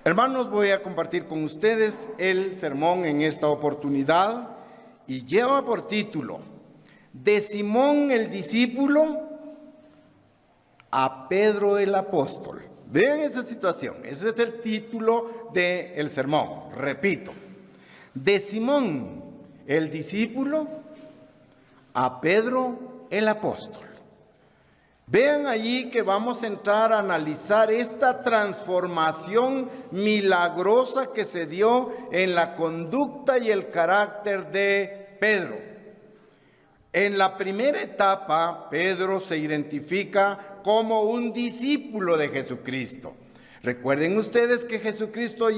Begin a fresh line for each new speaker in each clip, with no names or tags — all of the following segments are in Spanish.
Hermanos, voy a compartir con ustedes el sermón en esta oportunidad y lleva por título: de Simón el discípulo a Pedro el apóstol. Vean esa situación, ese es el título del sermón. Repito, de Simón el discípulo a Pedro el apóstol. Vean allí que vamos a entrar a analizar esta transformación milagrosa que se dio en la conducta y el carácter de Pedro. En la primera etapa, Pedro se identifica como un discípulo de Jesucristo. Recuerden ustedes que Jesucristo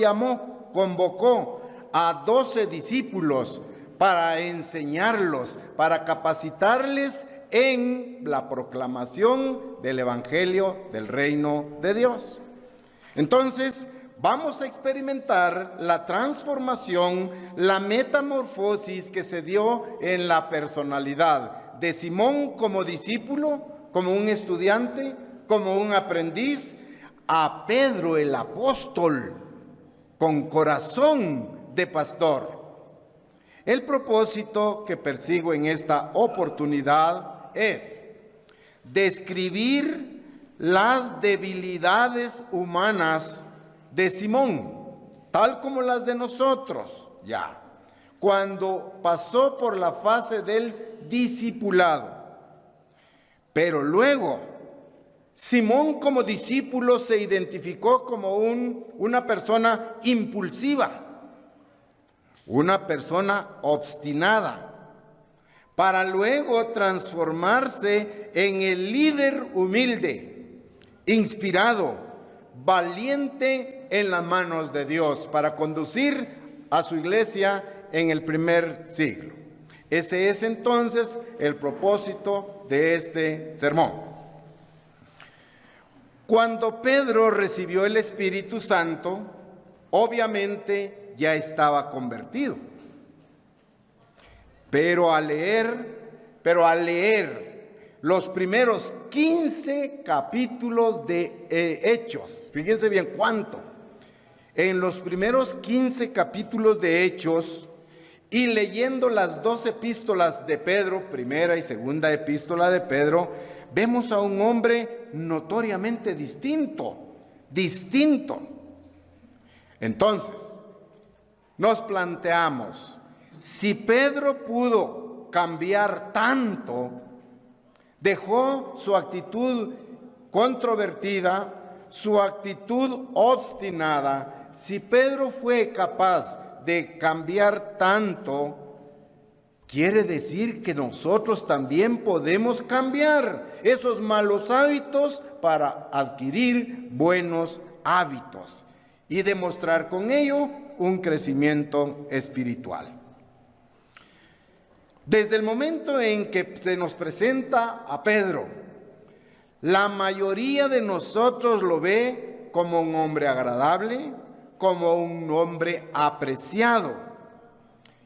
convocó a 12 discípulos para enseñarlos, para capacitarles en la proclamación del Evangelio del Reino de Dios. Entonces, vamos a experimentar la transformación, la metamorfosis que se dio en la personalidad de Simón como discípulo, como un estudiante, como un aprendiz, a Pedro el apóstol, con corazón de pastor. El propósito que persigo en esta oportunidad es describir las debilidades humanas de Simón, tal como las de nosotros, cuando pasó por la fase del discipulado. Pero luego, Simón como discípulo se identificó como una persona impulsiva, una persona obstinada, para luego transformarse en el líder humilde, inspirado, valiente en las manos de Dios, para conducir a su iglesia en el primer siglo. Ese es entonces el propósito de este sermón. Cuando Pedro recibió el Espíritu Santo, obviamente ya estaba convertido. Pero al leer los primeros 15 capítulos de Hechos, fíjense bien cuánto, en los primeros 15 capítulos de Hechos y leyendo las 2 epístolas de Pedro, primera y segunda epístola de Pedro, vemos a un hombre notoriamente distinto. Entonces, nos planteamos, si Pedro pudo cambiar tanto, dejó su actitud controvertida, su actitud obstinada, si Pedro fue capaz de cambiar tanto, quiere decir que nosotros también podemos cambiar esos malos hábitos para adquirir buenos hábitos y demostrar con ello un crecimiento espiritual. Desde el momento en que se nos presenta a Pedro, la mayoría de nosotros lo ve como un hombre agradable, como un hombre apreciado.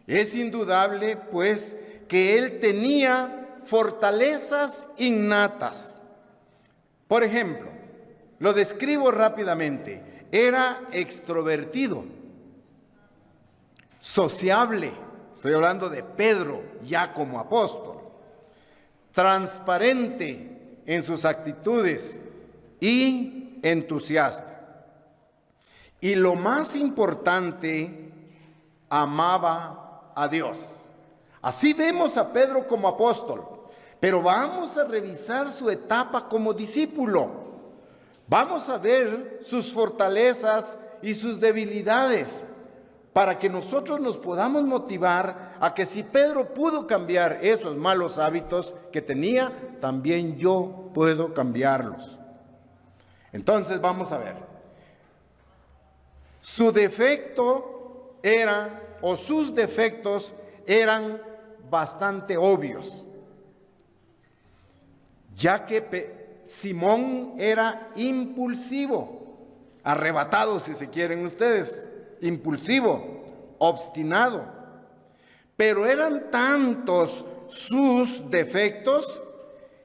Es indudable, pues, que él tenía fortalezas innatas. Por ejemplo, lo describo rápidamente, era extrovertido, sociable. Estoy hablando de Pedro ya como apóstol, transparente en sus actitudes y entusiasta. Y lo más importante, amaba a Dios. Así vemos a Pedro como apóstol, pero vamos a revisar su etapa como discípulo. Vamos a ver sus fortalezas y sus debilidades, para que nosotros nos podamos motivar a que si Pedro pudo cambiar esos malos hábitos que tenía, también yo puedo cambiarlos. Entonces vamos a ver. Su defecto era, o sus defectos eran bastante obvios, ya que Simón era impulsivo, arrebatado si se quieren ustedes, impulsivo, obstinado, pero eran tantos sus defectos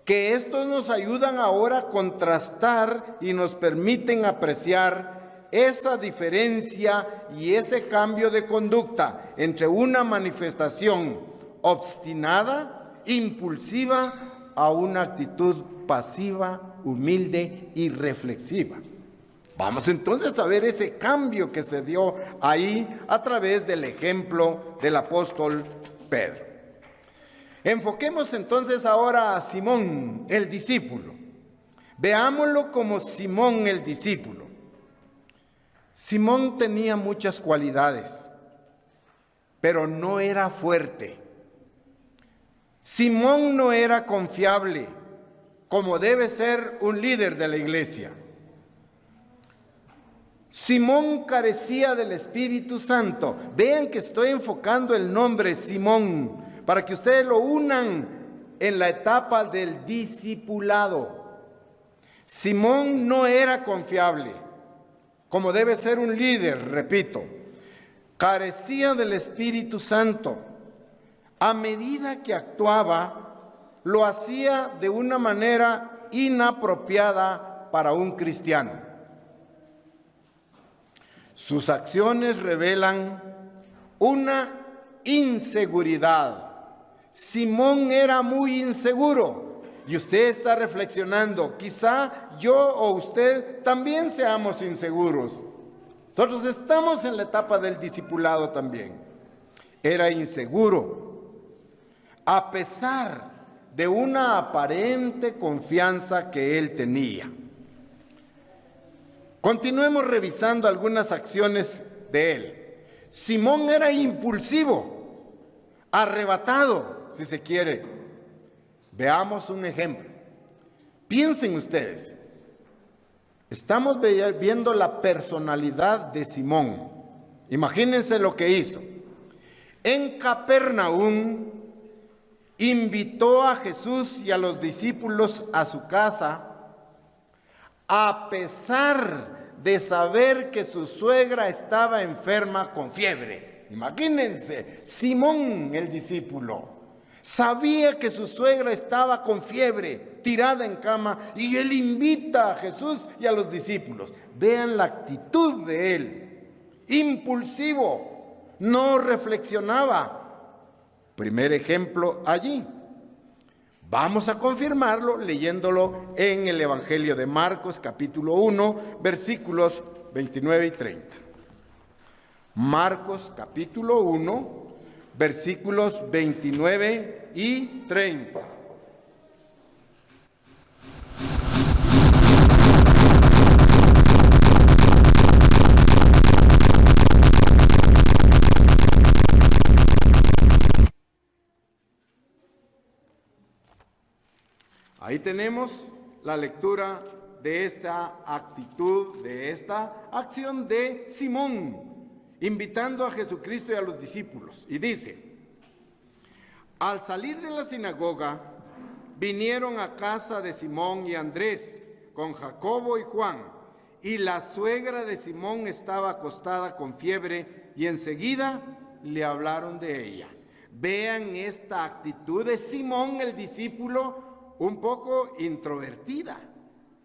que estos nos ayudan ahora a contrastar y nos permiten apreciar esa diferencia y ese cambio de conducta entre una manifestación obstinada, impulsiva, a una actitud pasiva, humilde y reflexiva. Vamos entonces a ver ese cambio que se dio ahí a través del ejemplo del apóstol Pedro. Enfoquemos entonces ahora a Simón, el discípulo. Veámoslo como Simón, el discípulo. Simón tenía muchas cualidades, pero no era fuerte. Simón no era confiable, como debe ser un líder de la iglesia. Simón carecía del Espíritu Santo. Vean que estoy enfocando el nombre Simón para que ustedes lo unan en la etapa del discipulado. Simón no era confiable, como debe ser un líder, repito. Carecía del Espíritu Santo. A medida que actuaba, lo hacía de una manera inapropiada para un cristiano. Sus acciones revelan una inseguridad. Simón era muy inseguro y usted está reflexionando, quizá yo o usted también seamos inseguros. Nosotros estamos en la etapa del discipulado también. Era inseguro, a pesar de una aparente confianza que él tenía. Continuemos revisando algunas acciones de él. Simón era impulsivo, arrebatado, si se quiere. Veamos un ejemplo. Piensen ustedes. Estamos viendo la personalidad de Simón. Imagínense lo que hizo. En Capernaum invitó a Jesús y a los discípulos a su casa, a pesar de saber que su suegra estaba enferma con fiebre. Imagínense, Simón el discípulo sabía que su suegra estaba con fiebre, tirada en cama, y él invita a Jesús y a los discípulos. Vean la actitud de él, impulsivo, no reflexionaba. Primer ejemplo allí. Vamos a confirmarlo leyéndolo en el Evangelio de Marcos, capítulo 1, versículos 29 y 30. Marcos, capítulo 1, versículos 29 y 30. Ahí tenemos la lectura de esta actitud, de esta acción de Simón, invitando a Jesucristo y a los discípulos. Y dice, al salir de la sinagoga, vinieron a casa de Simón y Andrés, con Jacobo y Juan, y la suegra de Simón estaba acostada con fiebre, y enseguida le hablaron de ella. Vean esta actitud de Simón, el discípulo, un poco introvertida,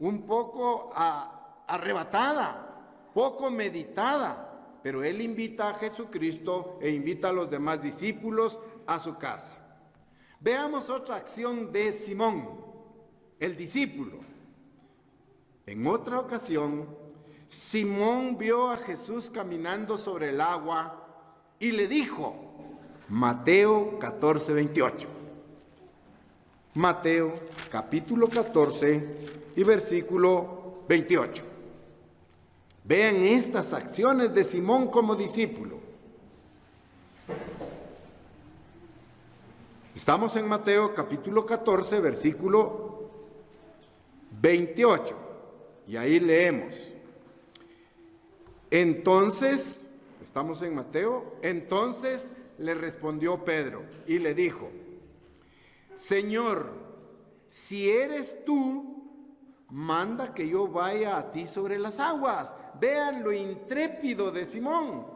un poco arrebatada, poco meditada, pero él invita a Jesucristo e invita a los demás discípulos a su casa. Veamos otra acción de Simón, el discípulo. En otra ocasión, Simón vio a Jesús caminando sobre el agua y le dijo, Mateo 14, 28. Mateo capítulo 14 y versículo 28. Vean estas acciones de Simón como discípulo. Estamos en Mateo capítulo 14, versículo 28. Y ahí leemos. Entonces, estamos en Mateo, entonces le respondió Pedro y le dijo, Señor, si eres tú, manda que yo vaya a ti sobre las aguas. Vean lo intrépido de Simón.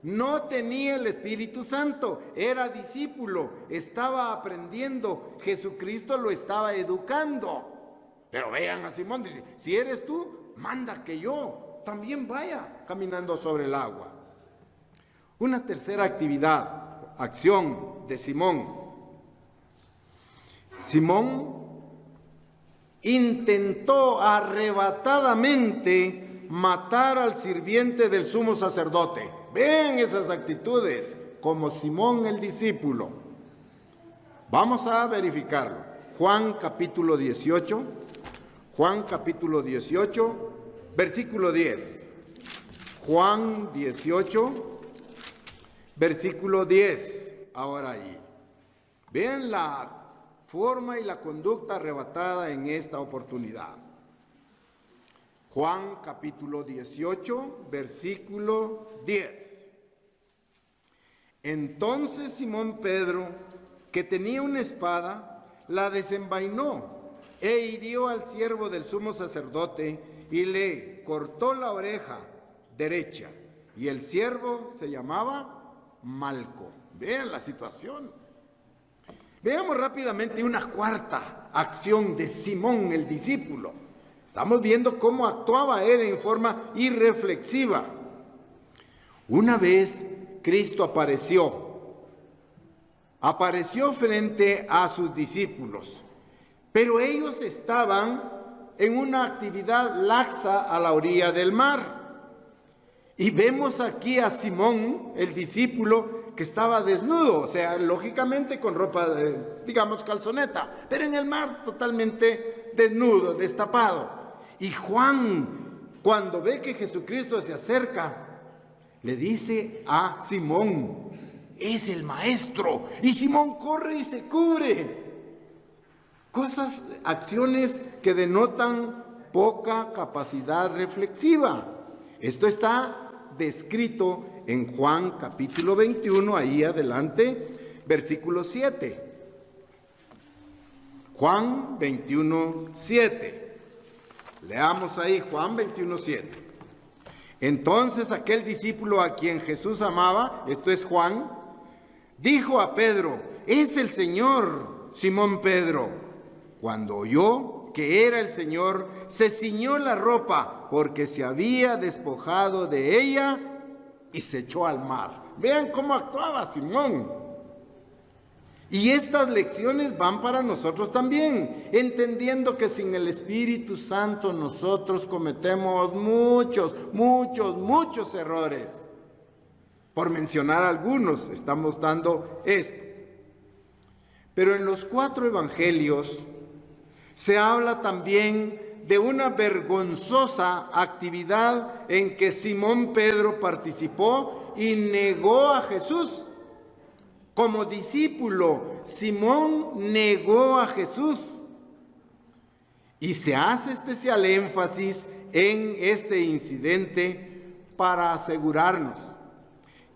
No tenía el Espíritu Santo, era discípulo, estaba aprendiendo, Jesucristo lo estaba educando. Pero vean a Simón, dice, si eres tú, manda que yo. también vaya caminando sobre el agua. Una tercera actividad, acción de Simón. Simón intentó arrebatadamente matar al sirviente del sumo sacerdote. Ven esas actitudes como Simón el discípulo. Vamos a verificarlo. Juan capítulo 18, versículo 10. Juan 18, versículo 10. Ahora ahí. Vean la forma y la conducta arrebatada en esta oportunidad. Juan capítulo 18, versículo 10. Entonces Simón Pedro, que tenía una espada, la desenvainó e hirió al siervo del sumo sacerdote y le cortó la oreja derecha. Y el siervo se llamaba Malco. Vean la situación. Veamos rápidamente una cuarta acción de Simón el discípulo. Estamos viendo cómo actuaba él en forma irreflexiva. Una vez Cristo apareció frente a sus discípulos, pero ellos estaban en una actividad laxa a la orilla del mar. Y vemos aquí a Simón, el discípulo, que estaba desnudo, o sea, lógicamente con ropa, digamos, calzoneta, pero en el mar totalmente desnudo, destapado. Y Juan, cuando ve que Jesucristo se acerca, le dice a Simón, es el maestro. Y Simón corre y se cubre. Acciones que denotan poca capacidad reflexiva. Esto está descrito en Juan capítulo 21, ahí adelante, versículo 7. Juan 21, 7. Leamos ahí Juan 21, 7. Entonces aquel discípulo a quien Jesús amaba, esto es Juan, dijo a Pedro, es el Señor. Simón Pedro, cuando oyó que era el Señor, se ciñó la ropa porque se había despojado de ella y se echó al mar. Vean cómo actuaba Simón. Y estas lecciones van para nosotros también, entendiendo que sin el Espíritu Santo nosotros cometemos muchos errores. Por mencionar algunos, estamos dando esto. Pero en los 4 evangelios se habla también de una vergonzosa actividad en que Simón Pedro participó y negó a Jesús. Como discípulo, Simón negó a Jesús. Y se hace especial énfasis en este incidente para asegurarnos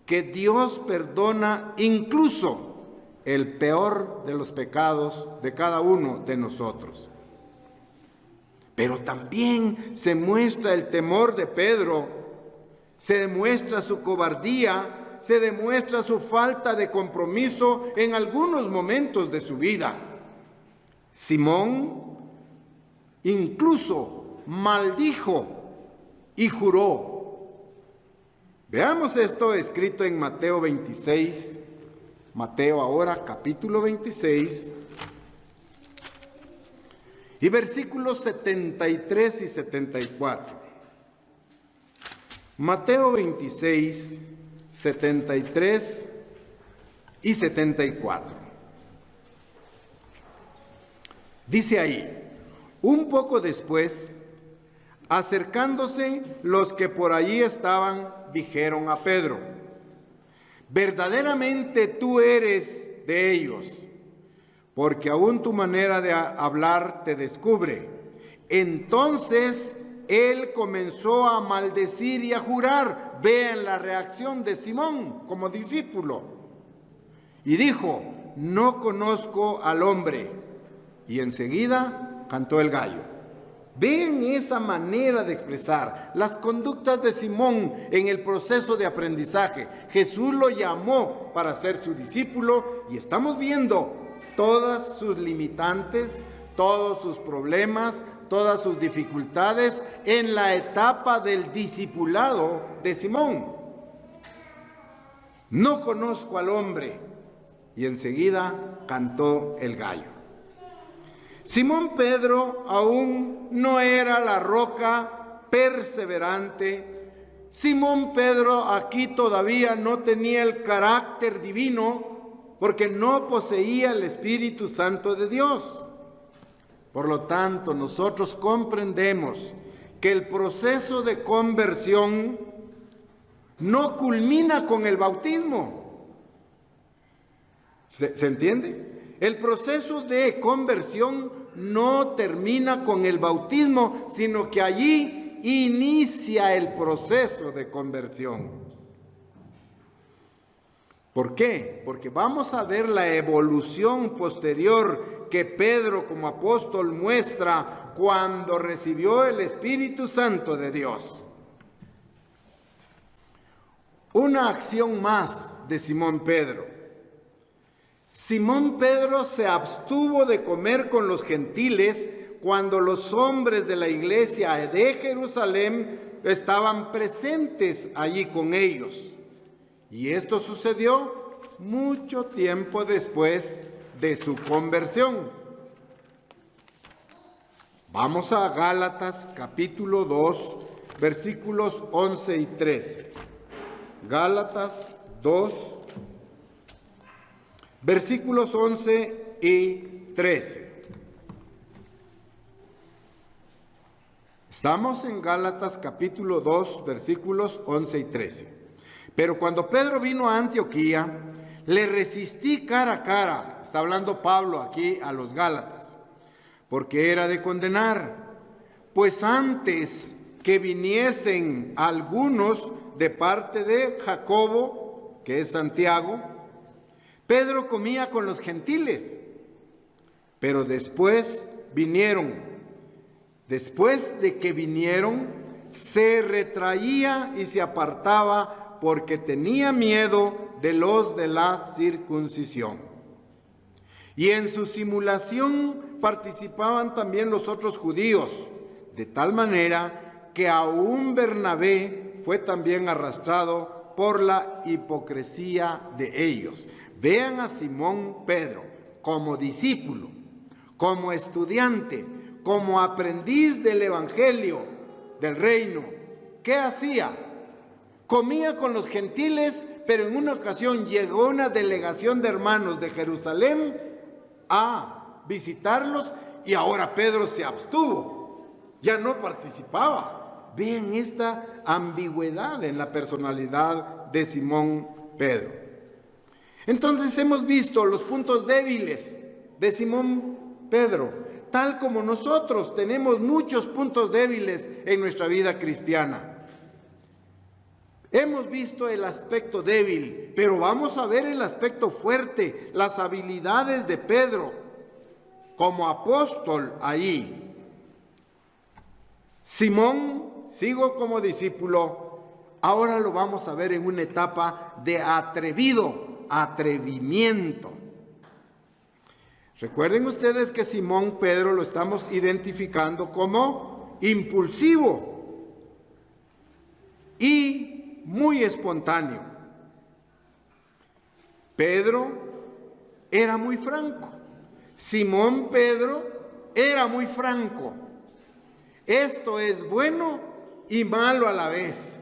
que Dios perdona incluso el peor de los pecados de cada uno de nosotros. Pero también se muestra el temor de Pedro, se demuestra su cobardía, se demuestra su falta de compromiso en algunos momentos de su vida. Simón incluso maldijo y juró. Veamos esto escrito en Mateo 26, Mateo ahora capítulo 26, y versículos 73 y 74. Mateo 26, 73 y 74. Dice ahí, un poco después, acercándose los que por allí estaban, dijeron a Pedro, verdaderamente tú eres de ellos, porque aún tu manera de hablar te descubre. Entonces él comenzó a maldecir y a jurar. Vean la reacción de Simón como discípulo. Y dijo, no conozco al hombre. Y enseguida cantó el gallo. Vean esa manera de expresar las conductas de Simón en el proceso de aprendizaje. Jesús lo llamó para ser su discípulo y estamos viendo todas sus limitantes, todos sus problemas, todas sus dificultades en la etapa del discipulado de Simón. No conozco al hombre. Y enseguida cantó el gallo. Simón Pedro aún no era la roca perseverante. Simón Pedro aquí todavía no tenía el carácter divino porque no poseía el Espíritu Santo de Dios. Por lo tanto, nosotros comprendemos que el proceso de conversión no culmina con el bautismo. ¿Se entiende? El proceso de conversión no termina con el bautismo, sino que allí inicia el proceso de conversión. ¿Por qué? Porque vamos a ver la evolución posterior que Pedro como apóstol muestra cuando recibió el Espíritu Santo de Dios. Una acción más de Simón Pedro. Simón Pedro se abstuvo de comer con los gentiles cuando los hombres de la iglesia de Jerusalén estaban presentes allí con ellos. Y esto sucedió mucho tiempo después de su conversión. Vamos a Gálatas capítulo 2, versículos 11 y 13. Gálatas 2, versículos 11 y 13. Estamos en Gálatas capítulo 2, versículos 11 y 13. Pero cuando Pedro vino a Antioquía, le resistí cara a cara. Está hablando Pablo aquí a los Gálatas, porque era de condenar. Pues antes que viniesen algunos de parte de Jacobo, que es Santiago, Pedro comía con los gentiles, pero después de que vinieron, se retraía y se apartaba porque tenía miedo de los de la circuncisión. Y en su simulación participaban también los otros judíos, de tal manera que aún Bernabé fue también arrastrado por la hipocresía de ellos. Vean a Simón Pedro como discípulo, como estudiante, como aprendiz del evangelio del reino. ¿Qué hacía? Comía con los gentiles, pero en una ocasión llegó una delegación de hermanos de Jerusalén a visitarlos y ahora Pedro se abstuvo, ya no participaba. Vean esta ambigüedad en la personalidad de Simón Pedro. Entonces hemos visto los puntos débiles de Simón Pedro, tal como nosotros tenemos muchos puntos débiles en nuestra vida cristiana. Hemos visto el aspecto débil, pero vamos a ver el aspecto fuerte, las habilidades de Pedro como apóstol allí. Simón, sigo como discípulo, ahora lo vamos a ver en una etapa de atrevimiento. Recuerden ustedes que Simón Pedro lo estamos identificando como impulsivo y muy espontáneo. Pedro era muy franco. Simón Pedro era muy franco. Esto es bueno y malo a la vez.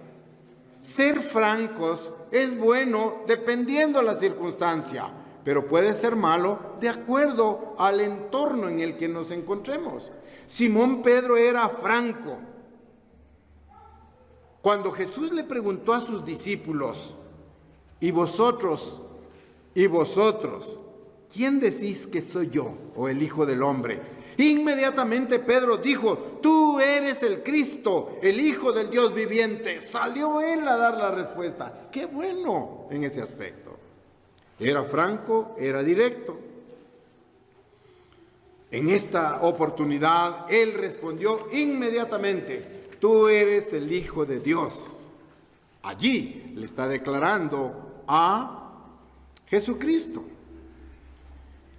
Ser francos es bueno dependiendo de la circunstancia, pero puede ser malo de acuerdo al entorno en el que nos encontremos. Simón Pedro era franco. Cuando Jesús le preguntó a sus discípulos, ¿y vosotros, quién decís que soy yo o el Hijo del Hombre? Inmediatamente Pedro dijo, tú eres el Cristo, el Hijo del Dios viviente. Salió él a dar la respuesta. Qué bueno en ese aspecto. Era franco, era directo. En esta oportunidad él respondió inmediatamente, tú eres el Hijo de Dios. Allí le está declarando a Jesucristo.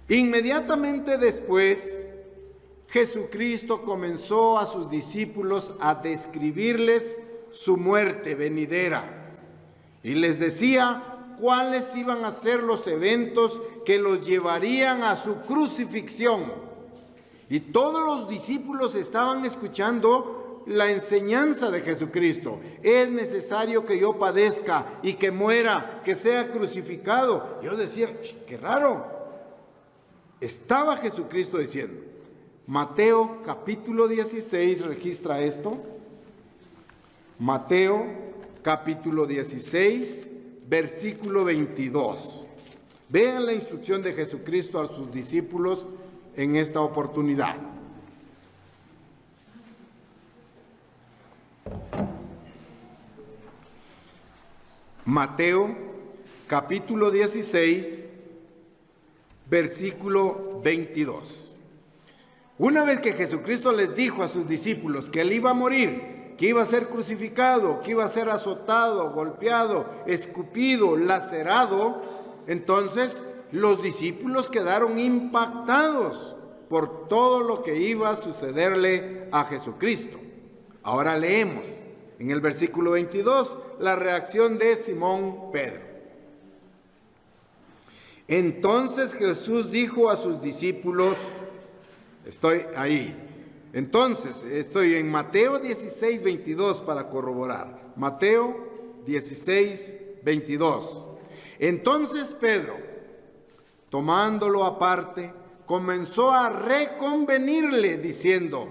Inmediatamente después Jesucristo comenzó a sus discípulos a describirles su muerte venidera y les decía cuáles iban a ser los eventos que los llevarían a su crucifixión. Y todos los discípulos estaban escuchando la enseñanza de Jesucristo. Es necesario que yo padezca y que muera, que sea crucificado. Yo decía, qué raro. Estaba Jesucristo diciendo. Mateo capítulo 16 registra esto. Mateo capítulo 16, versículo 22. Vean la instrucción de Jesucristo a sus discípulos en esta oportunidad. Mateo capítulo 16, versículo 22. Una vez que Jesucristo les dijo a sus discípulos que Él iba a morir, que iba a ser crucificado, que iba a ser azotado, golpeado, escupido, lacerado, entonces los discípulos quedaron impactados por todo lo que iba a sucederle a Jesucristo. Ahora leemos en el versículo 22 la reacción de Simón Pedro. Entonces Jesús dijo a sus discípulos, estoy ahí. Entonces, estoy en Mateo 16, 22 para corroborar. Mateo 16, 22. Entonces Pedro, tomándolo aparte, comenzó a reconvenirle diciendo,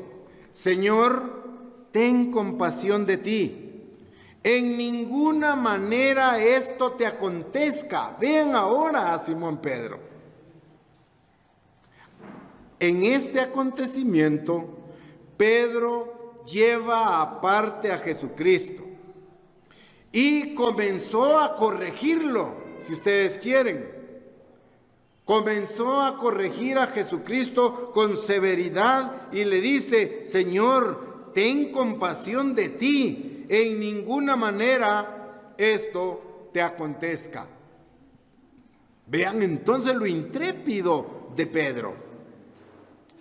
Señor, ten compasión de ti. En ninguna manera esto te acontezca. Vean ahora a Simón Pedro. En este acontecimiento, Pedro lleva aparte a Jesucristo y comenzó a corregirlo, si ustedes quieren. Comenzó a corregir a Jesucristo con severidad y le dice, Señor, ten compasión de ti, en ninguna manera esto te acontezca. Vean entonces lo intrépido de Pedro.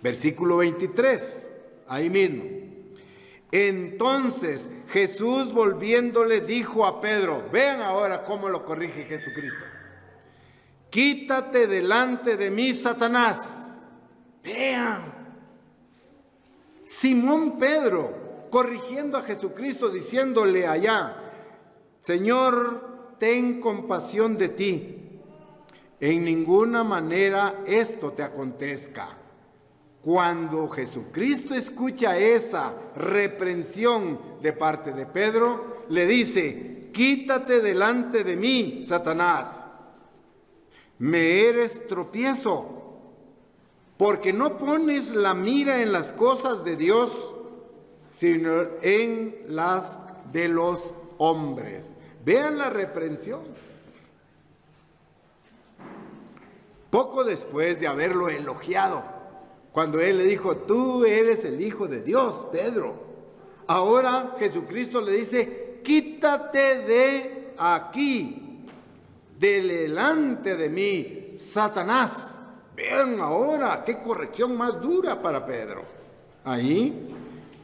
Versículo 23, ahí mismo. Entonces Jesús volviéndole dijo a Pedro, vean ahora cómo lo corrige Jesucristo. Quítate delante de mí, Satanás. Vean. Simón Pedro corrigiendo a Jesucristo diciéndole allá, Señor, ten compasión de ti. En ninguna manera esto te acontezca. Cuando Jesucristo escucha esa reprensión de parte de Pedro, le dice, quítate delante de mí, Satanás. Me eres tropiezo, porque no pones la mira en las cosas de Dios, sino en las de los hombres. Vean la reprensión. Poco después de haberlo elogiado, cuando él le dijo, tú eres el Hijo de Dios, Pedro. Ahora Jesucristo le dice, quítate de aquí, delante de mí, Satanás. Vean ahora, qué corrección más dura para Pedro. Ahí,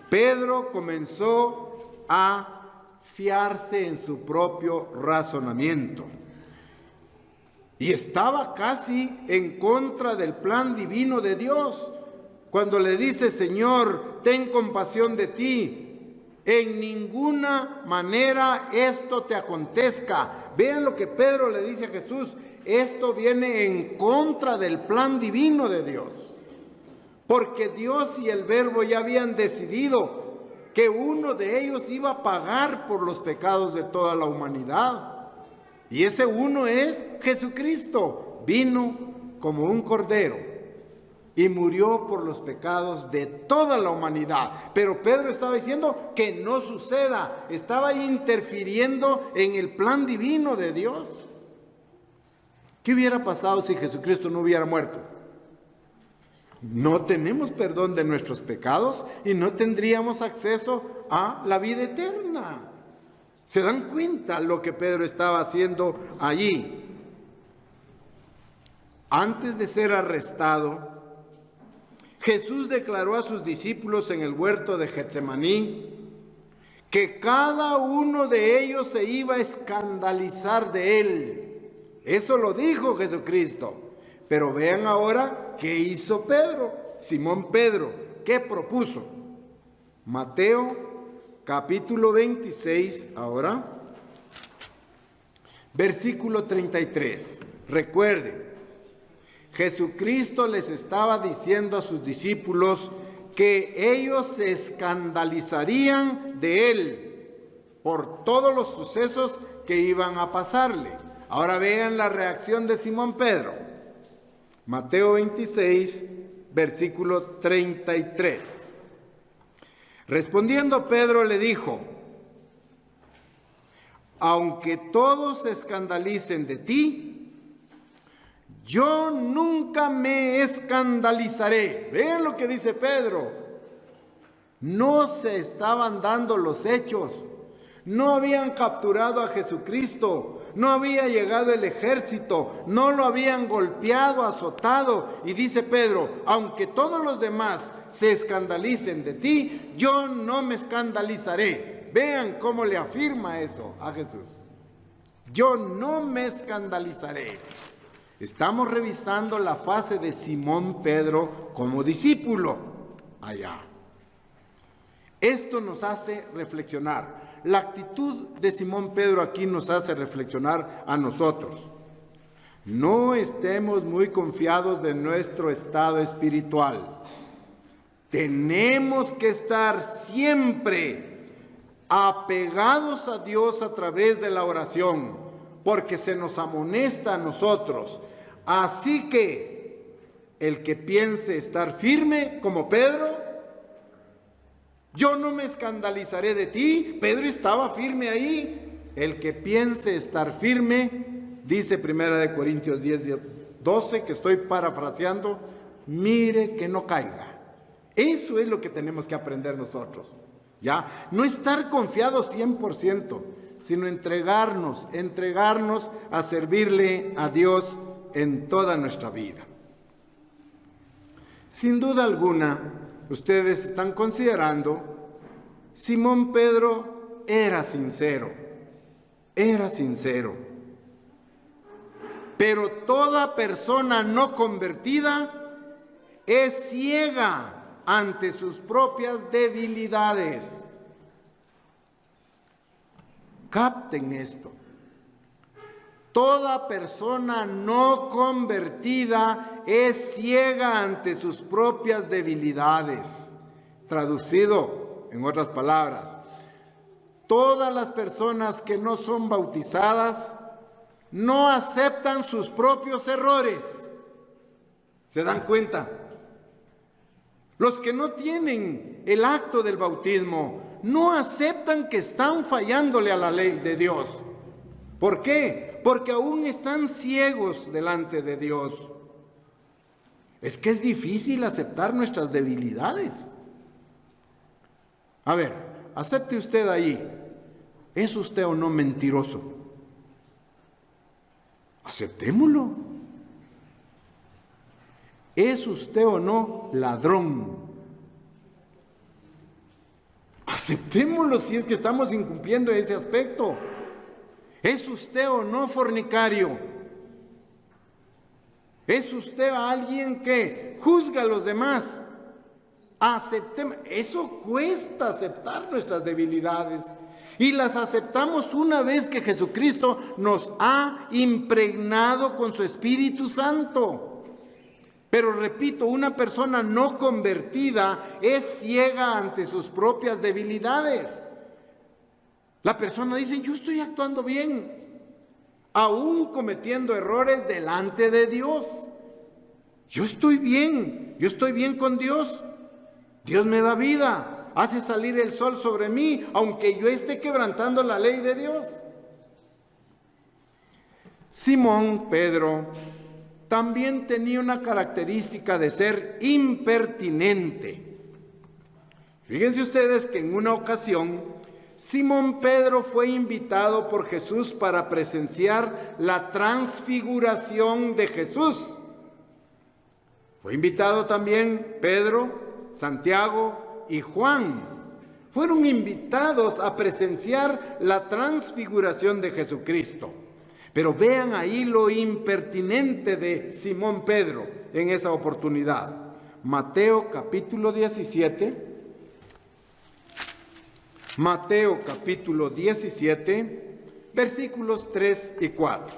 Pedro comenzó a fiarse en su propio razonamiento. Y estaba casi en contra del plan divino de Dios. Cuando le dice, Señor, ten compasión de ti, en ninguna manera esto te acontezca. Vean lo que Pedro le dice a Jesús, esto viene en contra del plan divino de Dios. Porque Dios y el Verbo ya habían decidido que uno de ellos iba a pagar por los pecados de toda la humanidad. Y ese uno es Jesucristo. Vino como un cordero y murió por los pecados de toda la humanidad. Pero Pedro estaba diciendo que no suceda. Estaba interfiriendo en el plan divino de Dios. ¿Qué hubiera pasado si Jesucristo no hubiera muerto? No tenemos perdón de nuestros pecados y no tendríamos acceso a la vida eterna. ¿Se dan cuenta lo que Pedro estaba haciendo allí? Antes de ser arrestado, Jesús declaró a sus discípulos en el huerto de Getsemaní que cada uno de ellos se iba a escandalizar de él. Eso lo dijo Jesucristo. Pero vean ahora qué hizo Pedro, Simón Pedro, qué propuso. Mateo capítulo 26, ahora, versículo 33. Recuerden, Jesucristo les estaba diciendo a sus discípulos que ellos se escandalizarían de él por todos los sucesos que iban a pasarle. Ahora vean la reacción de Simón Pedro. Mateo 26, versículo 33. Respondiendo Pedro le dijo: aunque todos se escandalicen de ti, yo nunca me escandalizaré. Vean lo que dice Pedro. No se estaban dando los hechos. No habían capturado a Jesucristo. No había llegado el ejército. No lo habían golpeado, azotado. Y dice Pedro, aunque todos los demás se escandalicen de ti, yo no me escandalizaré. Vean cómo le afirma eso a Jesús. Yo no me escandalizaré. Estamos revisando la fase de Simón Pedro como discípulo allá. Esto nos hace reflexionar. La actitud de Simón Pedro aquí nos hace reflexionar a nosotros. No estemos muy confiados de nuestro estado espiritual. Tenemos que estar siempre apegados a Dios a través de la oración, porque se nos amonesta a nosotros. Así que el que piense estar firme como Pedro, yo no me escandalizaré de ti. Pedro estaba firme ahí. El que piense estar firme, dice 1 Corintios 10:12, que estoy parafraseando, mire que no caiga. Eso es lo que tenemos que aprender nosotros. ¿Ya? No estar confiados 100%, sino entregarnos a servirle a Dios en toda nuestra vida. Sin duda alguna, ustedes están considerando, Simón Pedro era sincero. Pero toda persona no convertida es ciega ante sus propias debilidades. Capten esto. Toda persona no convertida es ciega ante sus propias debilidades. Traducido en otras palabras, todas las personas que no son bautizadas no aceptan sus propios errores. ¿Se dan cuenta? Los que no tienen el acto del bautismo no aceptan que están fallándole a la ley de Dios. ¿Por qué? Porque aún están ciegos delante de Dios. Es que es difícil aceptar nuestras debilidades. A ver, acepte usted ahí. ¿Es usted o no mentiroso? Aceptémoslo. ¿Es usted o no ladrón? Aceptémoslo si es que estamos incumpliendo ese aspecto. ¿Es usted o no fornicario? ¿Es usted alguien que juzga a los demás? Aceptemos. Eso cuesta aceptar nuestras debilidades. Y las aceptamos una vez que Jesucristo nos ha impregnado con su Espíritu Santo. Pero repito, una persona no convertida es ciega ante sus propias debilidades. La persona dice, yo estoy actuando bien, aún cometiendo errores delante de Dios. Yo estoy bien con Dios. Dios me da vida, hace salir el sol sobre mí, aunque yo esté quebrantando la ley de Dios. Simón Pedro también tenía una característica de ser impertinente. Fíjense ustedes que en una ocasión Simón Pedro fue invitado por Jesús para presenciar la transfiguración de Jesús. Fue invitado también Pedro, Santiago y Juan. Fueron invitados a presenciar la transfiguración de Jesucristo. Pero vean ahí lo impertinente de Simón Pedro en esa oportunidad. Mateo capítulo 17. Mateo capítulo 17, versículos 3 y 4.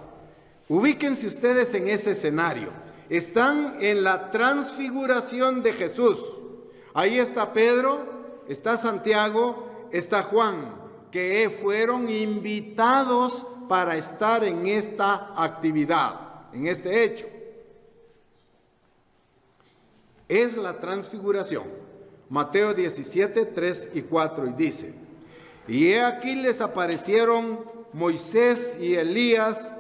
Ubíquense ustedes en ese escenario. Están en la transfiguración de Jesús. Ahí está Pedro, está Santiago, está Juan, que fueron invitados para estar en esta actividad, en este hecho. Es la transfiguración. Mateo 17, 3 y 4, y dice: y he aquí les aparecieron Moisés y Elías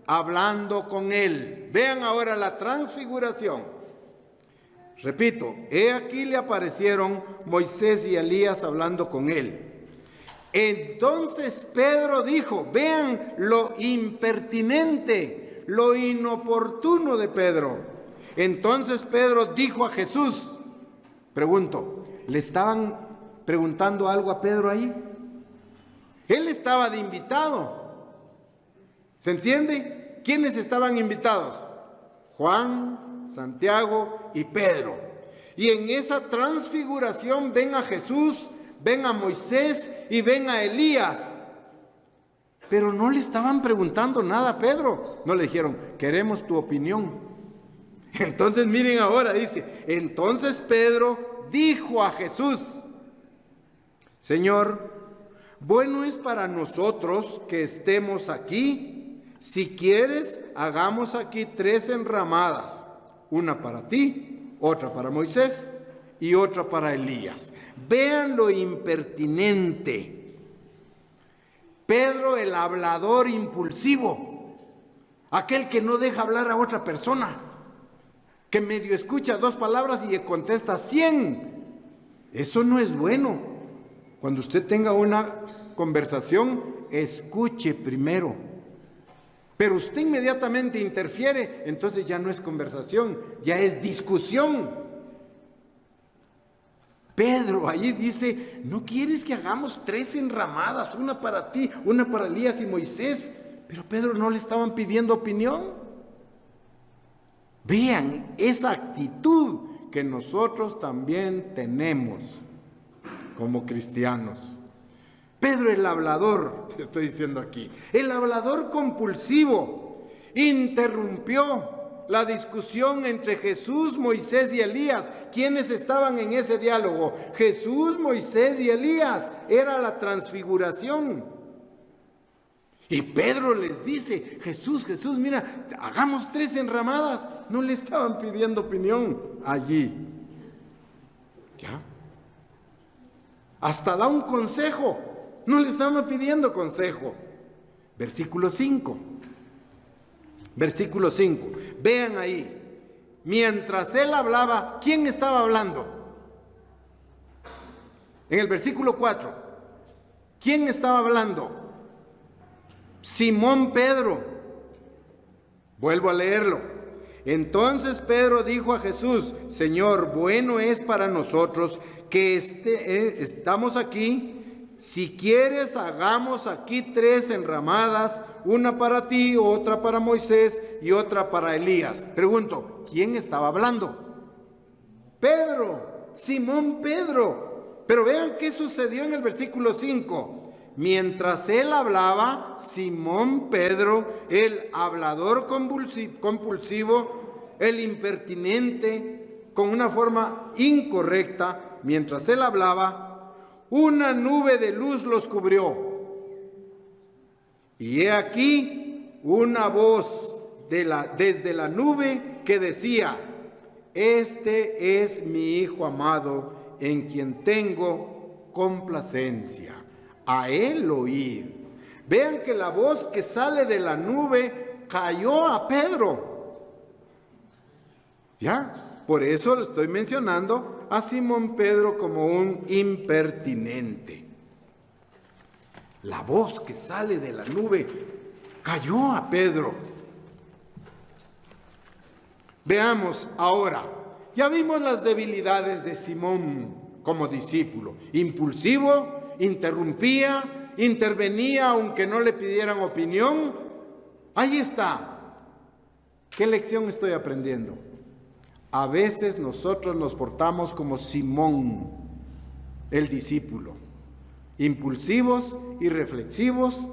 hablando con él. Vean ahora la transfiguración. Repito, he aquí le aparecieron Moisés y Elías hablando con él. Entonces Pedro dijo, vean lo impertinente, lo inoportuno de Pedro. Entonces Pedro dijo a Jesús, pregunto, ¿le estaban preguntando algo a Pedro ahí? Él estaba de invitado. ¿Se entiende? ¿Quiénes estaban invitados? Juan, Santiago y Pedro. Y en esa transfiguración ven a Jesús, ven a Moisés y ven a Elías. Pero no le estaban preguntando nada a Pedro. No le dijeron, queremos tu opinión. Entonces miren ahora, dice, entonces Pedro dijo a Jesús, Señor, bueno es para nosotros que estemos aquí. Si quieres, hagamos aquí 3 enramadas, una para ti, otra para Moisés y otra para Elías. Vean lo impertinente. Pedro, el hablador impulsivo, aquel que no deja hablar a otra persona, que medio escucha 2 palabras y le contesta 100. Eso no es bueno. Cuando usted tenga una conversación, escuche primero. Pero usted inmediatamente interfiere, entonces ya no es conversación, ya es discusión. Pedro allí dice, ¿no quieres que hagamos 3 enramadas? Una para ti, una para Elías y Moisés. Pero Pedro no le estaban pidiendo opinión. Vean esa actitud que nosotros también tenemos como cristianos. Pedro el hablador, te estoy diciendo aquí, el hablador compulsivo, interrumpió la discusión entre Jesús, Moisés y Elías. ¿Quiénes estaban en ese diálogo? Jesús, Moisés y Elías. Era la transfiguración. Y Pedro les dice, Jesús, mira, hagamos 3 enramadas. No le estaban pidiendo opinión allí. ¿Ya? Hasta da un consejo. No le estaban pidiendo consejo. Versículo 5. Versículo 5. Vean ahí. Mientras él hablaba, ¿quién estaba hablando? En el versículo 4. ¿Quién estaba hablando? Simón Pedro. Vuelvo a leerlo. Entonces Pedro dijo a Jesús, Señor, bueno es para nosotros que estamos aquí. Si quieres, hagamos aquí 3 enramadas, una para ti, otra para Moisés y otra para Elías. Pregunto, ¿quién estaba hablando? Pedro, Simón Pedro. Pero vean qué sucedió en el versículo 5. Mientras él hablaba, Simón Pedro, el hablador compulsivo, el impertinente, con una forma incorrecta, mientras él hablaba, una nube de luz los cubrió. Y he aquí una voz desde la nube que decía, este es mi Hijo amado, en quien tengo complacencia. A él oíd. Vean que la voz que sale de la nube cayó a Pedro. ¿Ya? Por eso lo estoy mencionando a Simón Pedro como un impertinente. La voz que sale de la nube cayó a Pedro. Veamos ahora, Ya vimos las debilidades de Simón como discípulo. Impulsivo, interrumpía, intervenía aunque no le pidieran opinión. Ahí está. ¿Qué lección estoy aprendiendo? A veces nosotros nos portamos como Simón, el discípulo. Impulsivos, irreflexivos,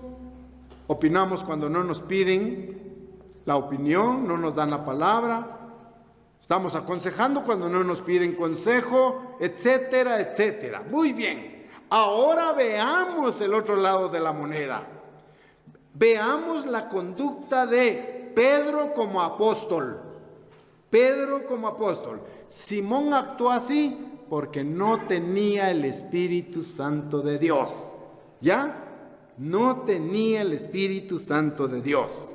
opinamos cuando no nos piden la opinión, no nos dan la palabra. Estamos aconsejando cuando no nos piden consejo, etcétera, etcétera. Muy bien. Ahora veamos el otro lado de la moneda. Veamos la conducta de Pedro como apóstol. Pedro como apóstol. Simón actuó así porque no tenía el Espíritu Santo de Dios. ¿Ya? No tenía el Espíritu Santo de Dios.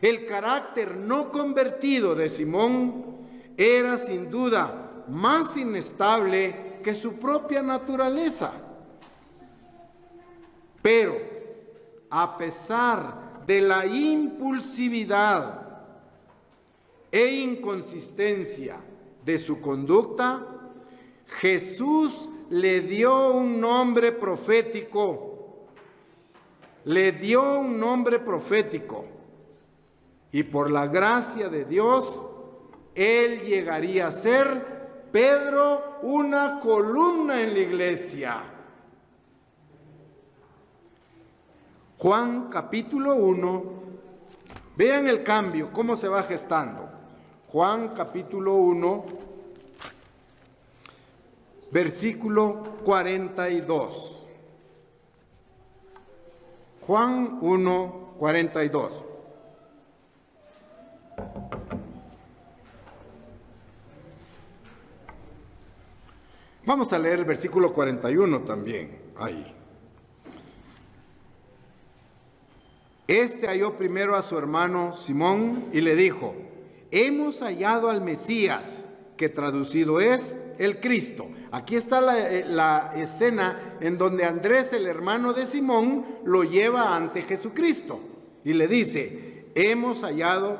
El carácter no convertido de Simón era sin duda más inestable que su propia naturaleza. Pero, a pesar de la impulsividad e inconsistencia de su conducta, Jesús le dio un nombre profético. Le dio un nombre profético. Y por la gracia de Dios, él llegaría a ser, Pedro, una columna en la iglesia. Juan capítulo 1, vean el cambio, cómo se va gestando. Juan capítulo 1, versículo 42. Juan 1, 42. Vamos a leer el versículo 41 también, ahí. Este halló primero a su hermano Simón y le dijo: hemos hallado al Mesías, que traducido es el Cristo. Aquí está la escena en donde Andrés, el hermano de Simón, lo lleva ante Jesucristo y le dice: hemos hallado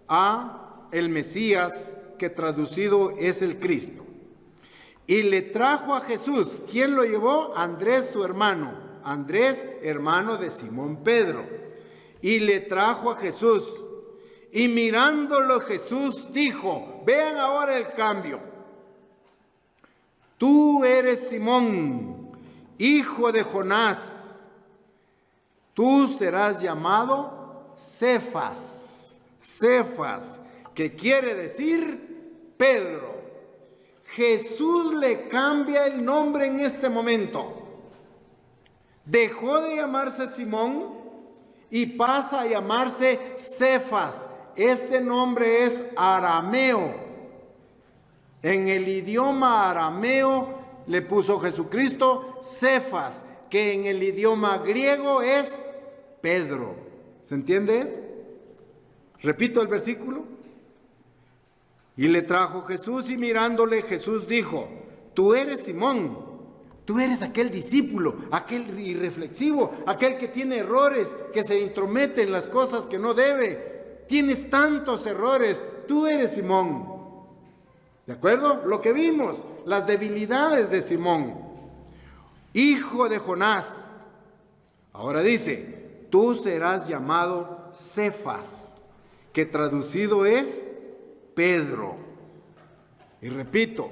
a el Mesías, que traducido es el Cristo. Y le trajo a Jesús. ¿Quién lo llevó? Andrés, su hermano. Andrés, hermano de Simón Pedro. Y le trajo a Jesús. Y mirándolo Jesús dijo, vean ahora el cambio: tú eres Simón, hijo de Jonás. Tú serás llamado Cefas. Cefas, que quiere decir Pedro. Jesús le cambia el nombre en este momento. Dejó de llamarse Simón y pasa a llamarse Cefas. Este nombre es arameo. En el idioma arameo le puso Jesucristo Cefas, que en el idioma griego es Pedro. ¿Se entiende eso? Repito el versículo. Y le trajo Jesús, y mirándole Jesús dijo: tú eres Simón, tú eres aquel discípulo, aquel irreflexivo, aquel que tiene errores, que se intromete en las cosas que no debe. Tienes tantos errores, tú eres Simón. ¿De acuerdo? Lo que vimos, las debilidades de Simón. Hijo de Jonás. Ahora dice: tú serás llamado Cefas, que traducido es Pedro. Y repito,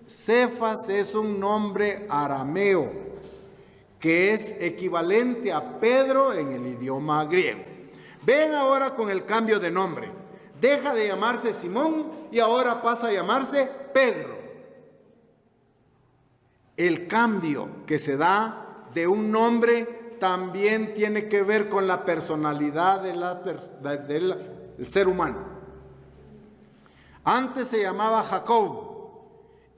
Cefas es un nombre arameo que es equivalente a Pedro en el idioma griego. Ven ahora con el cambio de nombre. Deja de llamarse Simón y ahora pasa a llamarse Pedro. El cambio que se da de un nombre también tiene que ver con la personalidad del ser humano. Antes se llamaba Jacob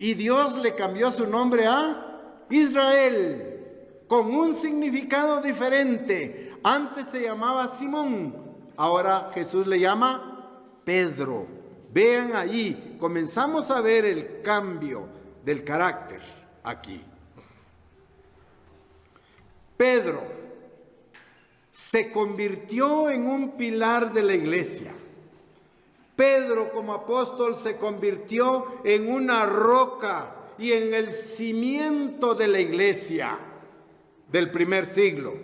y Dios le cambió su nombre a Israel, con un significado diferente. Antes se llamaba Simón, ahora Jesús le llama Pedro. Vean allí, comenzamos a ver el cambio del carácter aquí. Pedro se convirtió en un pilar de la iglesia. Pedro como apóstol se convirtió en una roca y en el cimiento de la iglesia del primer siglo.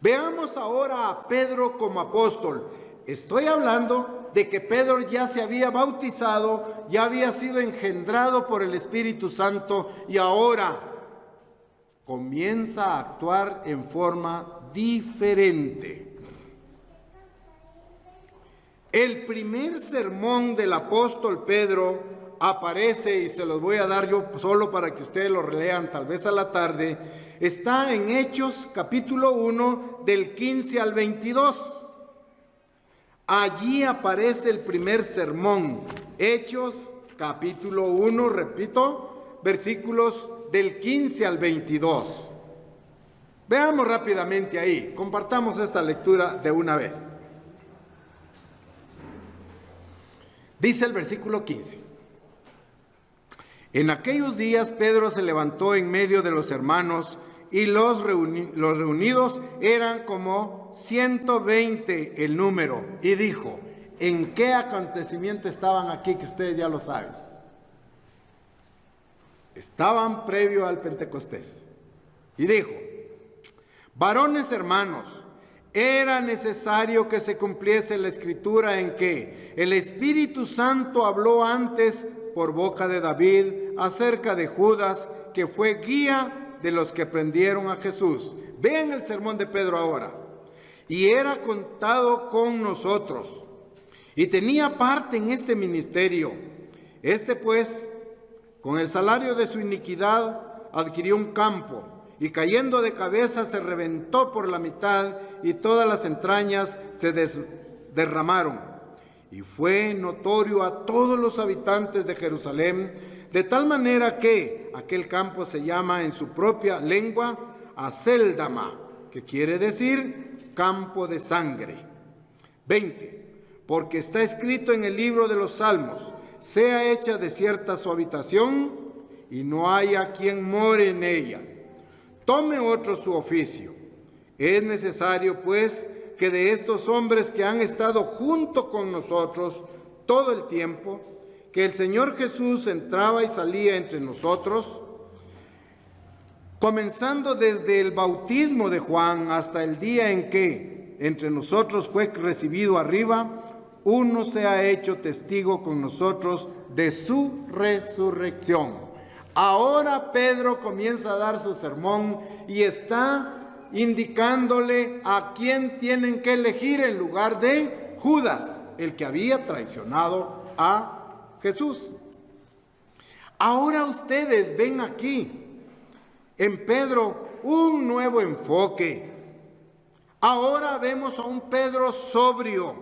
Veamos ahora a Pedro como apóstol. Estoy hablando de que Pedro ya se había bautizado, ya había sido engendrado por el Espíritu Santo y ahora comienza a actuar en forma diferente. El primer sermón del apóstol Pedro aparece, y se los voy a dar yo solo para que ustedes lo lean tal vez a la tarde, está en Hechos capítulo 1 del 15 al 22. Allí aparece el primer sermón, Hechos capítulo 1, repito, versículos del 15 al 22. Veamos rápidamente ahí, compartamos esta lectura de una vez. Dice el versículo 15. En aquellos días Pedro se levantó en medio de los hermanos y los reunidos eran como 120 el número, y dijo: ¿en qué acontecimiento estaban aquí que ustedes ya lo saben? Estaban previo al Pentecostés. Y dijo: varones hermanos, era necesario que se cumpliese la escritura en que el Espíritu Santo habló antes por boca de David acerca de Judas, que fue guía de los que prendieron a Jesús. Vean el sermón de Pedro ahora. Y era contado con nosotros, y tenía parte en este ministerio. Este pues, con el salario de su iniquidad, adquirió un campo, y cayendo de cabeza se reventó por la mitad, y todas las entrañas se derramaron. Y fue notorio a todos los habitantes de Jerusalén, de tal manera que aquel campo se llama en su propia lengua Acéldama, que quiere decir campo de sangre. 20. Porque está escrito en el libro de los Salmos: sea hecha desierta su habitación, y no haya quien more en ella. Tome otro su oficio. Es necesario, pues, que de estos hombres que han estado junto con nosotros todo el tiempo, que el Señor Jesús entraba y salía entre nosotros, comenzando desde el bautismo de Juan hasta el día en que entre nosotros fue recibido arriba, uno se ha hecho testigo con nosotros de su resurrección. Ahora Pedro comienza a dar su sermón y está indicándole a quién tienen que elegir en lugar de Judas, el que había traicionado a Jesús. Ahora ustedes ven aquí en Pedro un nuevo enfoque. Ahora vemos a un Pedro sobrio,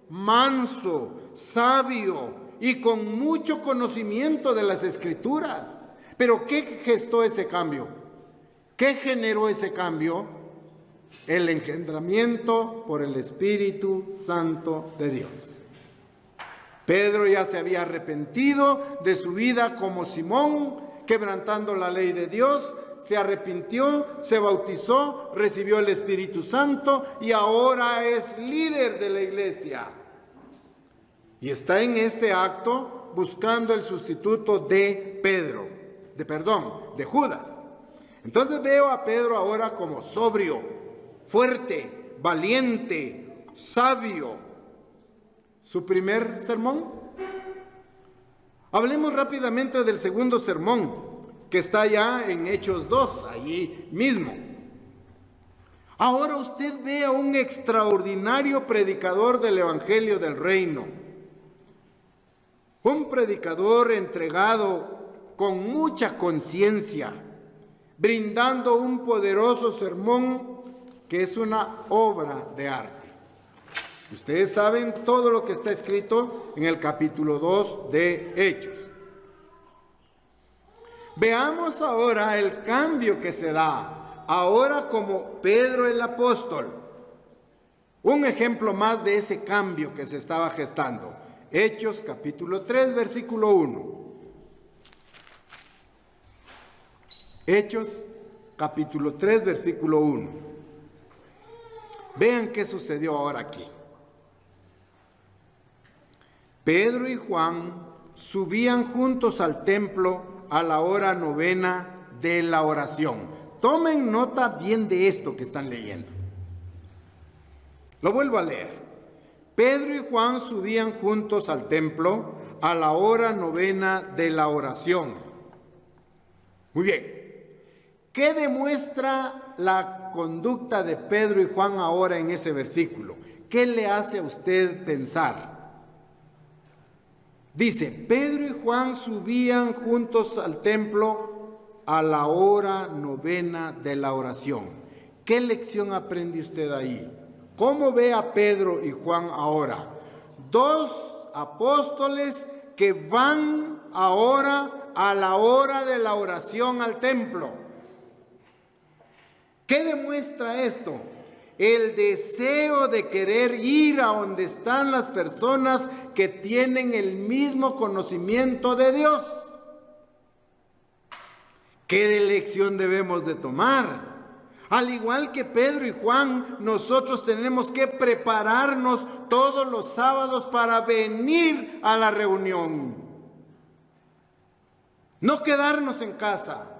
manso, sabio y con mucho conocimiento de las Escrituras. Pero ¿qué gestó ese cambio? ¿Qué generó ese cambio? El engendramiento por el Espíritu Santo de Dios. Pedro ya se había arrepentido de su vida como Simón, quebrantando la ley de Dios, se arrepintió, se bautizó, recibió el Espíritu Santo y ahora es líder de la iglesia. Y está en este acto buscando el sustituto de de Judas. Entonces veo a Pedro ahora como sobrio, fuerte, valiente, sabio. ¿Su primer sermón? Hablemos rápidamente del segundo sermón, que está ya en Hechos 2, allí mismo. Ahora usted ve a un extraordinario predicador del Evangelio del Reino. Un predicador entregado con mucha conciencia, brindando un poderoso sermón que es una obra de arte. Ustedes saben todo lo que está escrito en el capítulo 2 de Hechos. Veamos ahora el cambio que se da, ahora como Pedro el apóstol. Un ejemplo más de ese cambio que se estaba gestando. Hechos capítulo 3, versículo 1. Hechos capítulo 3, versículo 1. Vean qué sucedió ahora aquí. Pedro y Juan subían juntos al templo a la hora novena de la oración. Tomen nota bien de esto que están leyendo. Lo vuelvo a leer. Pedro y Juan subían juntos al templo a la hora novena de la oración. Muy bien. ¿Qué demuestra la conducta de Pedro y Juan ahora en ese versículo? ¿Qué le hace a usted pensar? Dice, Pedro y Juan subían juntos al templo a la hora novena de la oración. ¿Qué lección aprende usted ahí? ¿Cómo ve a Pedro y Juan ahora? Dos apóstoles que van ahora a la hora de la oración al templo. ¿Qué demuestra esto? El deseo de querer ir a donde están las personas que tienen el mismo conocimiento de Dios. ¿Qué lección debemos de tomar? Al igual que Pedro y Juan, nosotros tenemos que prepararnos todos los sábados para venir a la reunión. No quedarnos en casa.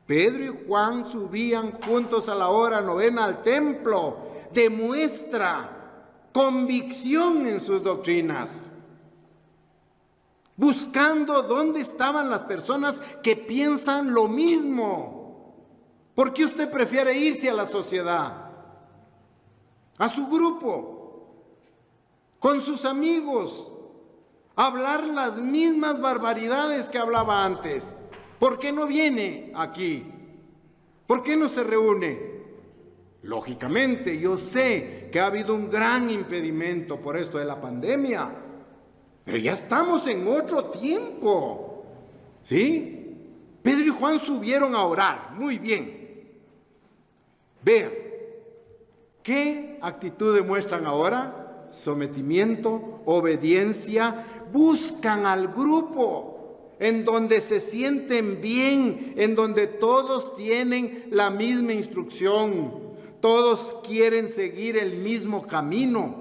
Pedro y Juan subían juntos a la hora novena al templo. Demuestra convicción en sus doctrinas. Buscando dónde estaban las personas que piensan lo mismo. ¿Por qué usted prefiere irse a la sociedad? A su grupo, con sus amigos, hablar las mismas barbaridades que hablaba antes. ¿Por qué no viene aquí? ¿Por qué no se reúne? Lógicamente, yo sé que ha habido un gran impedimento por esto de la pandemia, pero ya estamos en otro tiempo, ¿sí? Pedro y Juan subieron a orar, muy bien. Vean, ¿qué actitud demuestran ahora? Sometimiento, obediencia, buscan al grupo en donde se sienten bien, en donde todos tienen la misma instrucción, todos quieren seguir el mismo camino.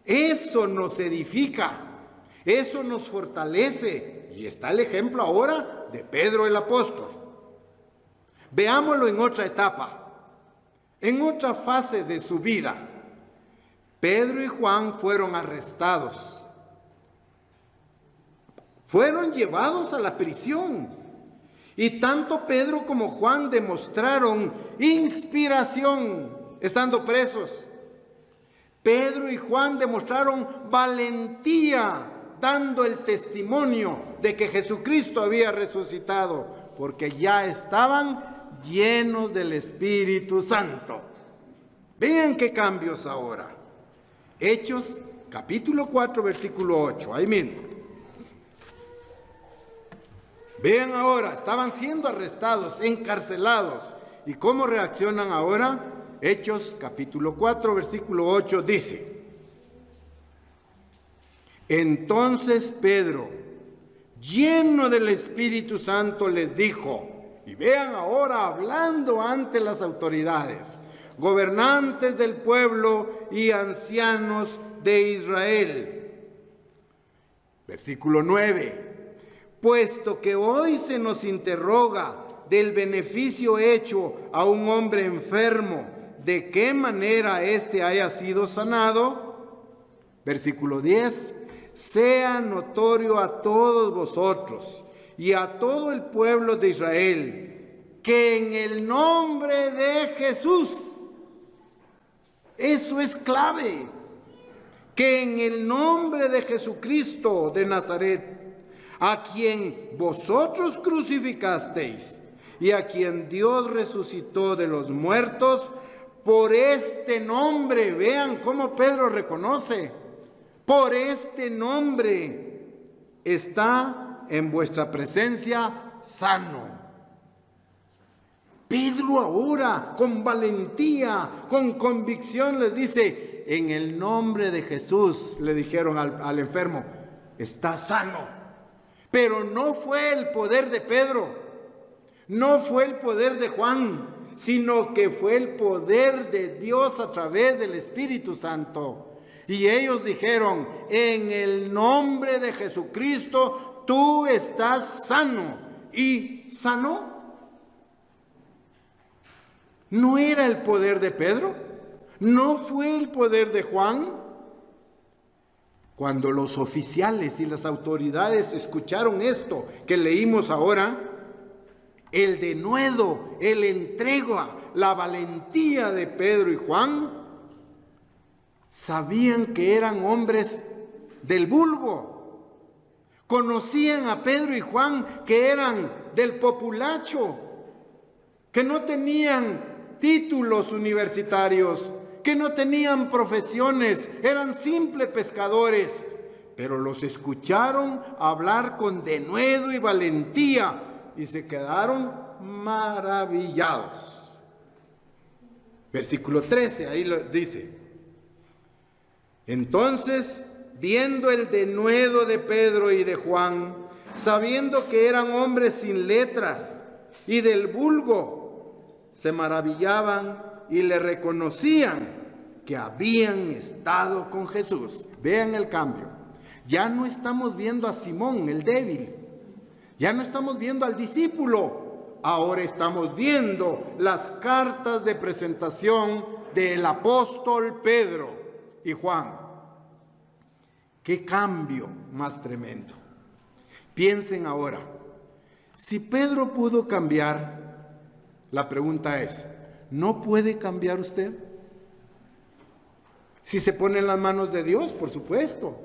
Eso nos edifica, eso nos fortalece. Y está el ejemplo ahora de Pedro el apóstol. Veámoslo en otra etapa, en otra fase de su vida. Pedro y Juan fueron arrestados. Fueron llevados a la prisión. Y tanto Pedro como Juan demostraron inspiración estando presos. Pedro y Juan demostraron valentía dando el testimonio de que Jesucristo había resucitado, porque ya estaban llenos del Espíritu Santo. Vean qué cambios ahora. Hechos capítulo 4 versículo 8, ahí mismo. Vean ahora, estaban siendo arrestados, encarcelados. ¿Y cómo reaccionan ahora? Hechos capítulo 4 versículo 8 dice: entonces Pedro, lleno del Espíritu Santo, les dijo, y vean ahora hablando ante las autoridades, gobernantes del pueblo y ancianos de Israel. Versículo 9. Puesto que hoy se nos interroga del beneficio hecho a un hombre enfermo, de qué manera éste haya sido sanado. Versículo 10. Sea notorio a todos vosotros y a todo el pueblo de Israel que en el nombre de Jesús, eso es clave, que en el nombre de Jesucristo de Nazaret, a quien vosotros crucificasteis y a quien Dios resucitó de los muertos, por este nombre, vean cómo Pedro reconoce, por este nombre está en vuestra presencia sano. Pedro ahora, con valentía, con convicción, les dice, en el nombre de Jesús, le dijeron al enfermo, está sano. Pero no fue el poder de Pedro, no fue el poder de Juan, sino que fue el poder de Dios a través del Espíritu Santo. Y ellos dijeron: en el nombre de Jesucristo, tú estás sano. Y sanó. ¿No era el poder de Pedro? ¿No fue el poder de Juan? Cuando los oficiales y las autoridades escucharon esto que leímos ahora, el denuedo, el entrega, la valentía de Pedro y Juan, sabían que eran hombres del vulgo. Conocían a Pedro y Juan, que eran del populacho, que no tenían títulos universitarios, que no tenían profesiones, eran simples pescadores, pero los escucharon hablar con denuedo y valentía y se quedaron maravillados. Versículo 13, ahí lo dice: entonces, viendo el denuedo de Pedro y de Juan, sabiendo que eran hombres sin letras y del vulgo, se maravillaban y le reconocían que habían estado con Jesús. Vean el cambio. Ya no estamos viendo a Simón, el débil. Ya no estamos viendo al discípulo. Ahora estamos viendo las cartas de presentación del apóstol Pedro y Juan. ¡Qué cambio más tremendo! Piensen ahora, si Pedro pudo cambiar, la pregunta es, ¿no puede cambiar usted? Si se pone en las manos de Dios, por supuesto.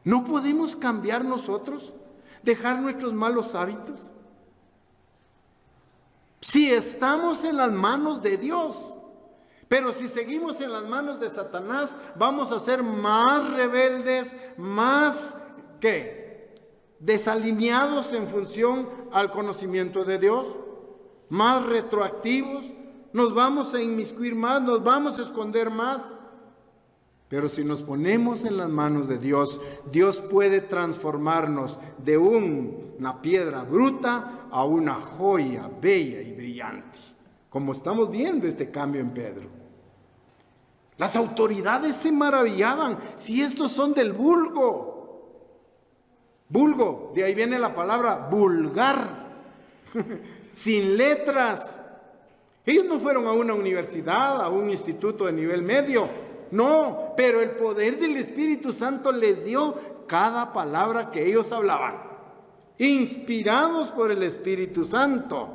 ¿No podemos cambiar nosotros? ¿Dejar nuestros malos hábitos? Si estamos en las manos de Dios. Pero si seguimos en las manos de Satanás, vamos a ser más rebeldes, más, desalineados en función al conocimiento de Dios, más retroactivos, nos vamos a inmiscuir más, nos vamos a esconder más. Pero si nos ponemos en las manos de Dios, Dios puede transformarnos de una piedra bruta a una joya bella y brillante, como estamos viendo este cambio en Pedro. Las autoridades se maravillaban: si estos son del vulgo. Vulgo, de ahí viene la palabra vulgar, sin letras. Ellos no fueron a una universidad, a un instituto de nivel medio. No, pero el poder del Espíritu Santo les dio cada palabra que ellos hablaban, inspirados por el Espíritu Santo.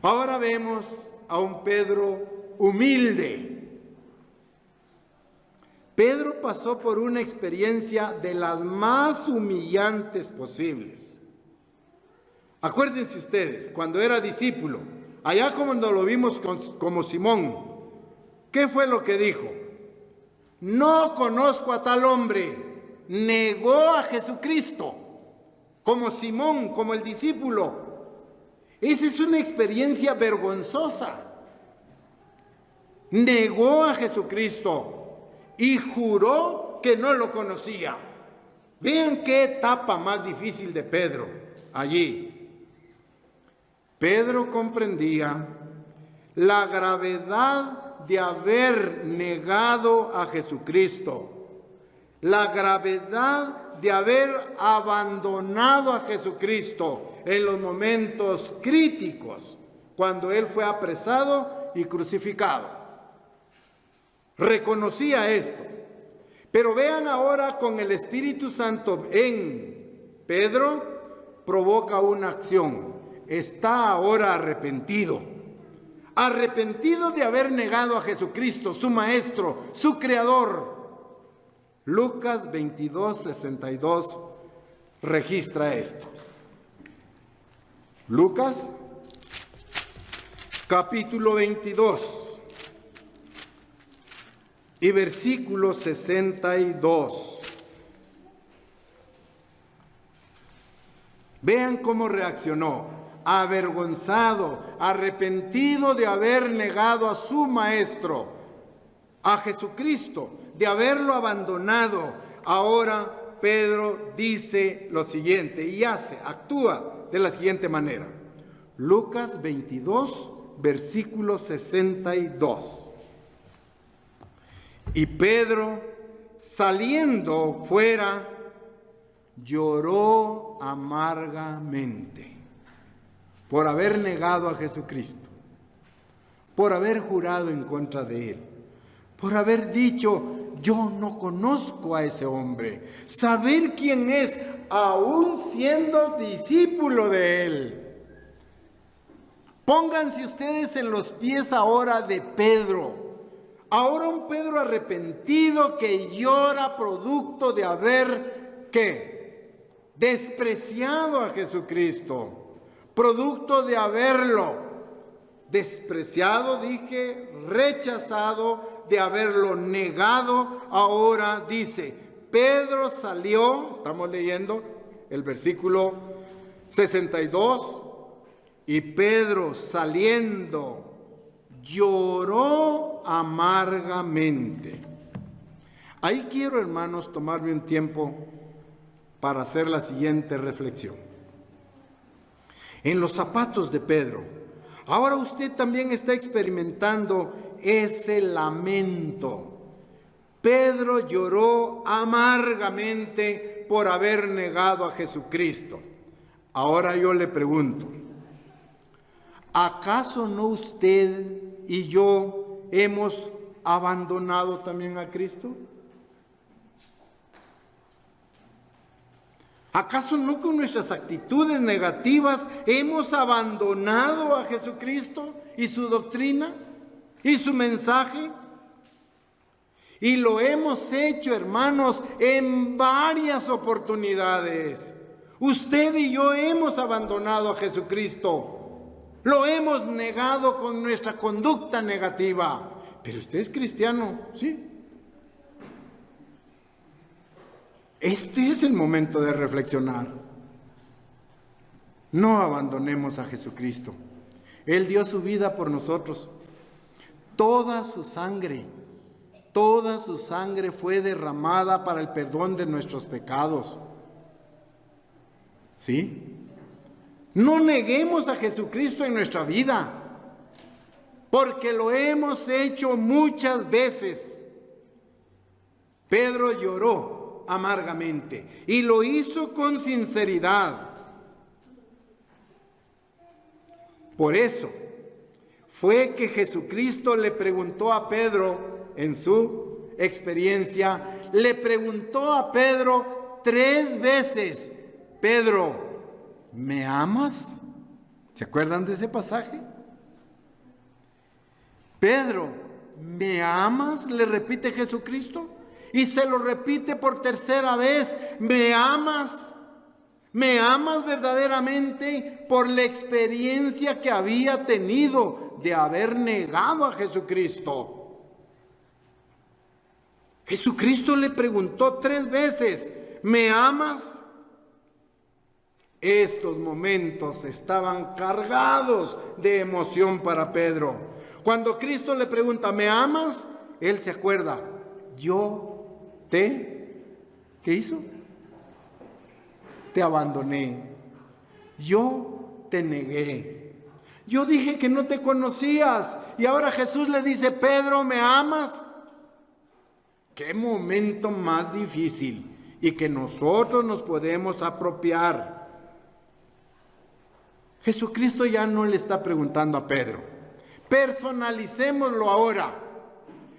Ahora vemos a un Pedro humilde. Pedro pasó por una experiencia de las más humillantes posibles. Acuérdense ustedes, cuando era discípulo, allá cuando lo vimos como Simón, ¿qué fue lo que dijo? No conozco a tal hombre. Negó a Jesucristo, como Simón, como el discípulo. Esa es una experiencia vergonzosa. Negó a Jesucristo y juró que no lo conocía. Vean qué etapa más difícil de Pedro allí. Pedro comprendía la gravedad de haber negado a Jesucristo, la gravedad de haber abandonado a Jesucristo en los momentos críticos, cuando Él fue apresado y crucificado. Reconocía esto. Pero vean ahora, con el Espíritu Santo en Pedro, provoca una acción. Está ahora arrepentido. Arrepentido de haber negado a Jesucristo, su Maestro, su Creador. Lucas 22:62 registra esto. Lucas, capítulo 22 y versículo 62. Vean cómo reaccionó. Avergonzado, arrepentido de haber negado a su Maestro, a Jesucristo, de haberlo abandonado. Ahora Pedro dice lo siguiente y actúa de la siguiente manera. Lucas 22, versículo 62. Y Pedro, saliendo fuera, lloró amargamente por haber negado a Jesucristo, por haber jurado en contra de Él, por haber dicho: yo no conozco a ese hombre. Saber quién es, aún siendo discípulo de Él. Pónganse ustedes en los pies ahora de Pedro. Ahora un Pedro arrepentido que llora producto de haber, ¿qué? Despreciado a Jesucristo. Producto de haberlo despreciado, dije, rechazado, de haberlo negado. Ahora dice, Pedro salió, estamos leyendo el versículo 62, y Pedro saliendo lloró amargamente. Ahí quiero, hermanos, tomarme un tiempo para hacer la siguiente reflexión. En los zapatos de Pedro, ahora usted también está experimentando ese lamento. Pedro lloró amargamente por haber negado a Jesucristo. Ahora yo le pregunto, ¿acaso no usted y yo hemos abandonado también a Cristo? ¿Acaso no con nuestras actitudes negativas hemos abandonado a Jesucristo y su doctrina y su mensaje? Y lo hemos hecho, hermanos, en varias oportunidades. Usted y yo hemos abandonado a Jesucristo. Lo hemos negado con nuestra conducta negativa. Pero usted es cristiano, ¿sí? Este es el momento de reflexionar. No abandonemos a Jesucristo. Él dio su vida por nosotros. Toda su sangre fue derramada para el perdón de nuestros pecados. ¿Sí? No neguemos a Jesucristo en nuestra vida, porque lo hemos hecho muchas veces. Pedro lloró amargamente y lo hizo con sinceridad. Por eso fue que Jesucristo le preguntó a Pedro, en su experiencia, le preguntó a Pedro 3 veces: Pedro, ¿me amas? ¿Se acuerdan de ese pasaje? Pedro, ¿me amas?, le repite Jesucristo. Y se lo repite por 3ª vez: ¿me amas? ¿Me amas verdaderamente? Por la experiencia que había tenido de haber negado a Jesucristo. Jesucristo le preguntó 3 veces: ¿me amas? Estos momentos estaban cargados de emoción para Pedro. Cuando Cristo le pregunta: ¿me amas?, él se acuerda: ¿qué hizo? Te abandoné. Yo te negué. Yo dije que no te conocías. Y ahora Jesús le dice: Pedro, ¿me amas? Qué momento más difícil, y que nosotros nos podemos apropiar. Jesucristo ya no le está preguntando a Pedro. Personalicémoslo ahora.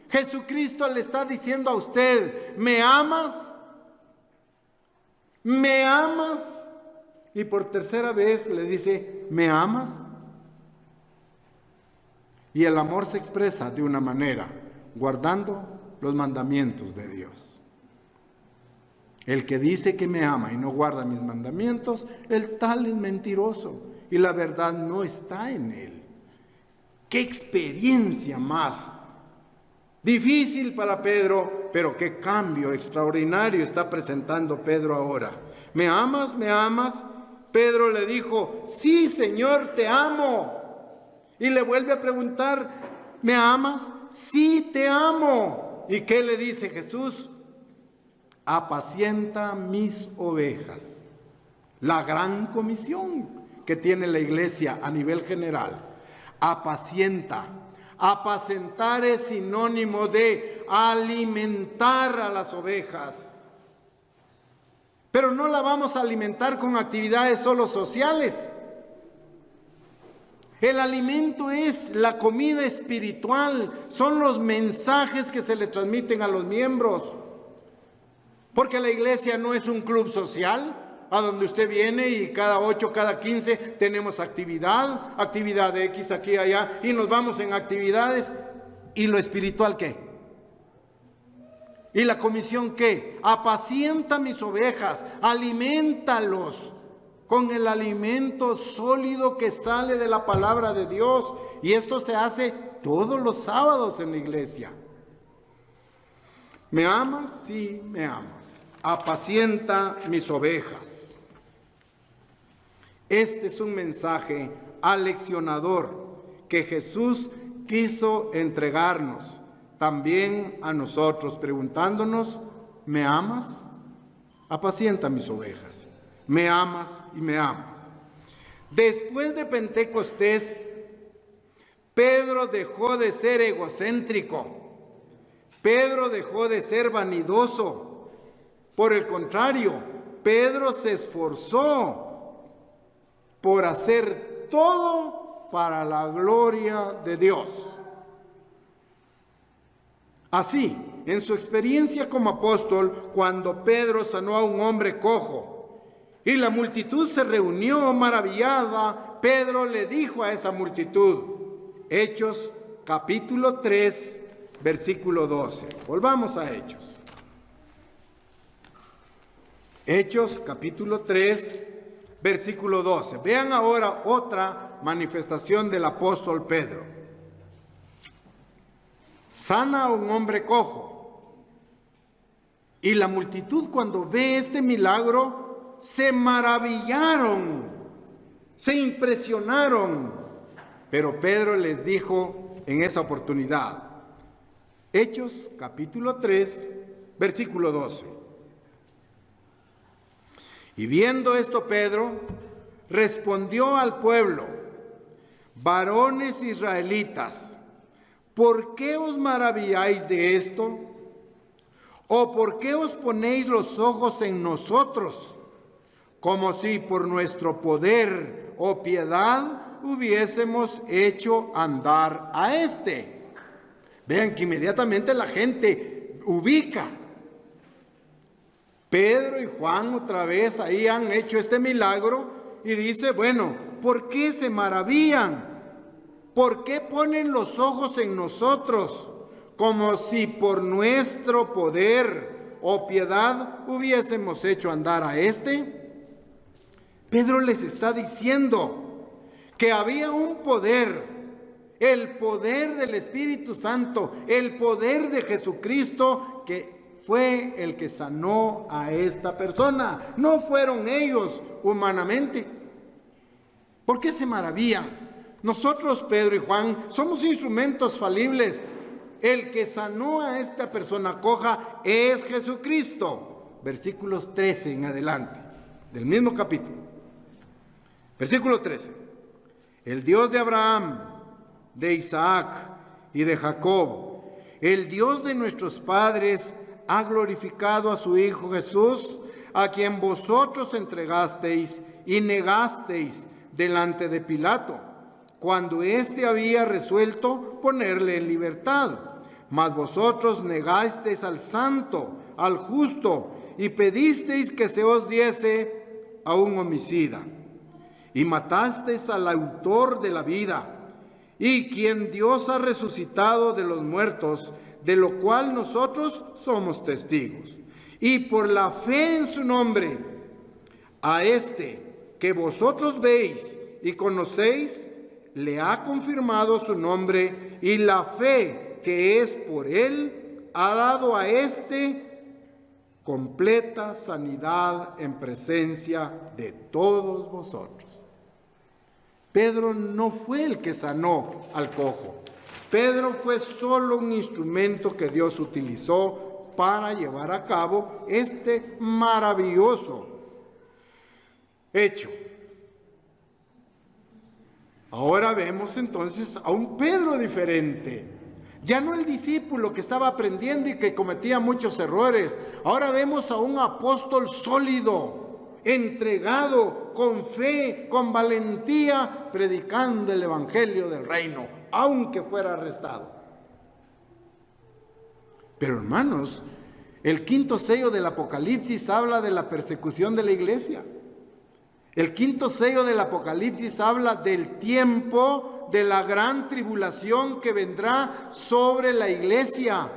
Jesucristo le está diciendo a usted: ¿me amas? ¿Me amas? Y por 3ª vez le dice: ¿me amas? Y el amor se expresa de una manera: guardando los mandamientos de Dios. El que dice que me ama y no guarda mis mandamientos, el tal es mentiroso, y la verdad no está en él. ¡Qué experiencia más difícil para Pedro! Pero qué cambio extraordinario está presentando Pedro ahora. ¿Me amas? ¿Me amas? Pedro le dijo: sí, Señor, te amo. Y le vuelve a preguntar: ¿me amas? Sí, te amo. ¿Y qué le dice Jesús? Apacienta mis ovejas. La gran comisión que tiene la iglesia a nivel general. Apacienta Apacentar es sinónimo de alimentar a las ovejas. Pero no la vamos a alimentar con actividades solo sociales. El alimento es la comida espiritual, son los mensajes que se le transmiten a los miembros. Porque la iglesia no es un club social a donde usted viene y cada 8, cada 15 tenemos actividad X aquí y allá, y nos vamos en actividades. ¿Y lo espiritual qué? ¿Y la comisión qué? Apacienta mis ovejas, alimentalos con el alimento sólido que sale de la palabra de Dios. Y esto se hace todos los sábados en la iglesia. ¿Me amas? Sí, me amas. Apacienta mis ovejas. Este es un mensaje aleccionador que Jesús quiso entregarnos también a nosotros, preguntándonos: ¿me amas? Apacienta mis ovejas. ¿Me amas y me amas? Después de Pentecostés, Pedro dejó de ser egocéntrico. Pedro dejó de ser vanidoso. Por el contrario, Pedro se esforzó por hacer todo para la gloria de Dios. Así, en su experiencia como apóstol, cuando Pedro sanó a un hombre cojo y la multitud se reunió maravillada, Pedro le dijo a esa multitud, Hechos capítulo 3, versículo 12. Volvamos a Hechos. Hechos capítulo 3, versículo 12. Vean ahora otra manifestación del apóstol Pedro. Sana a un hombre cojo. Y la multitud, cuando ve este milagro, se maravillaron, se impresionaron. Pero Pedro les dijo en esa oportunidad, Hechos capítulo 3, versículo 12. Y viendo esto, Pedro respondió al pueblo: varones israelitas, ¿por qué os maravilláis de esto? ¿O por qué os ponéis los ojos en nosotros, como si por nuestro poder o piedad hubiésemos hecho andar a este? Vean que inmediatamente la gente ubica. Pedro y Juan otra vez ahí han hecho este milagro y dice, bueno, ¿por qué se maravillan? ¿Por qué ponen los ojos en nosotros, como si por nuestro poder o piedad hubiésemos hecho andar a este? Pedro les está diciendo que había un poder, el poder del Espíritu Santo, el poder de Jesucristo, que fue el que sanó a esta persona. No fueron ellos humanamente. ¿Por qué se maravillan? Nosotros, Pedro y Juan, somos instrumentos falibles. El que sanó a esta persona coja es Jesucristo. Versículos 13 en adelante, del mismo capítulo. Versículo 13. El Dios de Abraham, de Isaac y de Jacob, el Dios de nuestros padres, ha glorificado a su Hijo Jesús, a quien vosotros entregasteis y negasteis delante de Pilato, cuando éste había resuelto ponerle en libertad. Mas vosotros negasteis al santo, al justo, y pedisteis que se os diese a un homicida. Y matasteis al autor de la vida, y quien Dios ha resucitado de los muertos, de lo cual nosotros somos testigos. Y por la fe en su nombre, a este que vosotros veis y conocéis, le ha confirmado su nombre, y la fe que es por él ha dado a este completa sanidad en presencia de todos vosotros. Pedro no fue el que sanó al cojo. Pedro fue solo un instrumento que Dios utilizó para llevar a cabo este maravilloso hecho. Ahora vemos entonces a un Pedro diferente. Ya no el discípulo que estaba aprendiendo y que cometía muchos errores. Ahora vemos a un apóstol sólido, entregado, con fe, con valentía, predicando el evangelio del reino, aunque fuera arrestado. Pero hermanos, el quinto sello del Apocalipsis habla de la persecución de la iglesia. El quinto sello del Apocalipsis habla del tiempo de la gran tribulación que vendrá sobre la iglesia,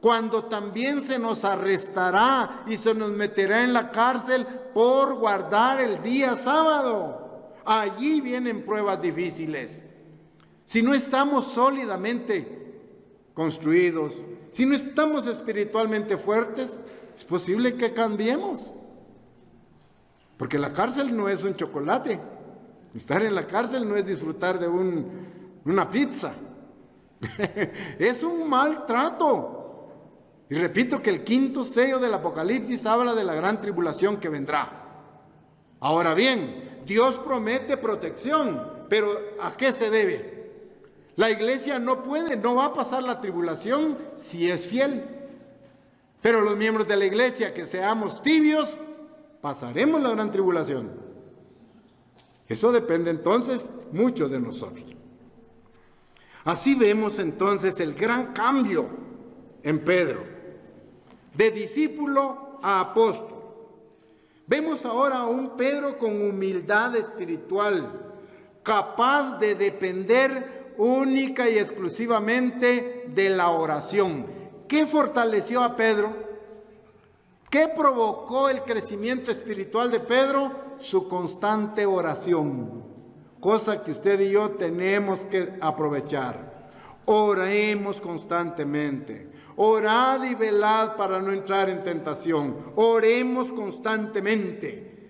cuando también se nos arrestará y se nos meterá en la cárcel por guardar el día sábado. Allí vienen pruebas difíciles. Si no estamos sólidamente construidos, si no estamos espiritualmente fuertes, es posible que cambiemos. Porque la cárcel no es un chocolate. Estar en la cárcel no es disfrutar de una pizza. Es un maltrato. Y repito que el quinto sello del Apocalipsis habla de la gran tribulación que vendrá. Ahora bien, Dios promete protección, pero ¿a qué se debe? La iglesia no va a pasar la tribulación si es fiel. Pero los miembros de la iglesia que seamos tibios, pasaremos la gran tribulación. Eso depende entonces mucho de nosotros. Así vemos entonces el gran cambio en Pedro, de discípulo a apóstol. Vemos ahora a un Pedro con humildad espiritual, capaz de depender única y exclusivamente de la oración. ¿Qué fortaleció a Pedro? ¿Qué provocó el crecimiento espiritual de Pedro? Su constante oración, cosa que usted y yo tenemos que aprovechar. Oremos constantemente. Orad y velad para no entrar en tentación. Oremos constantemente.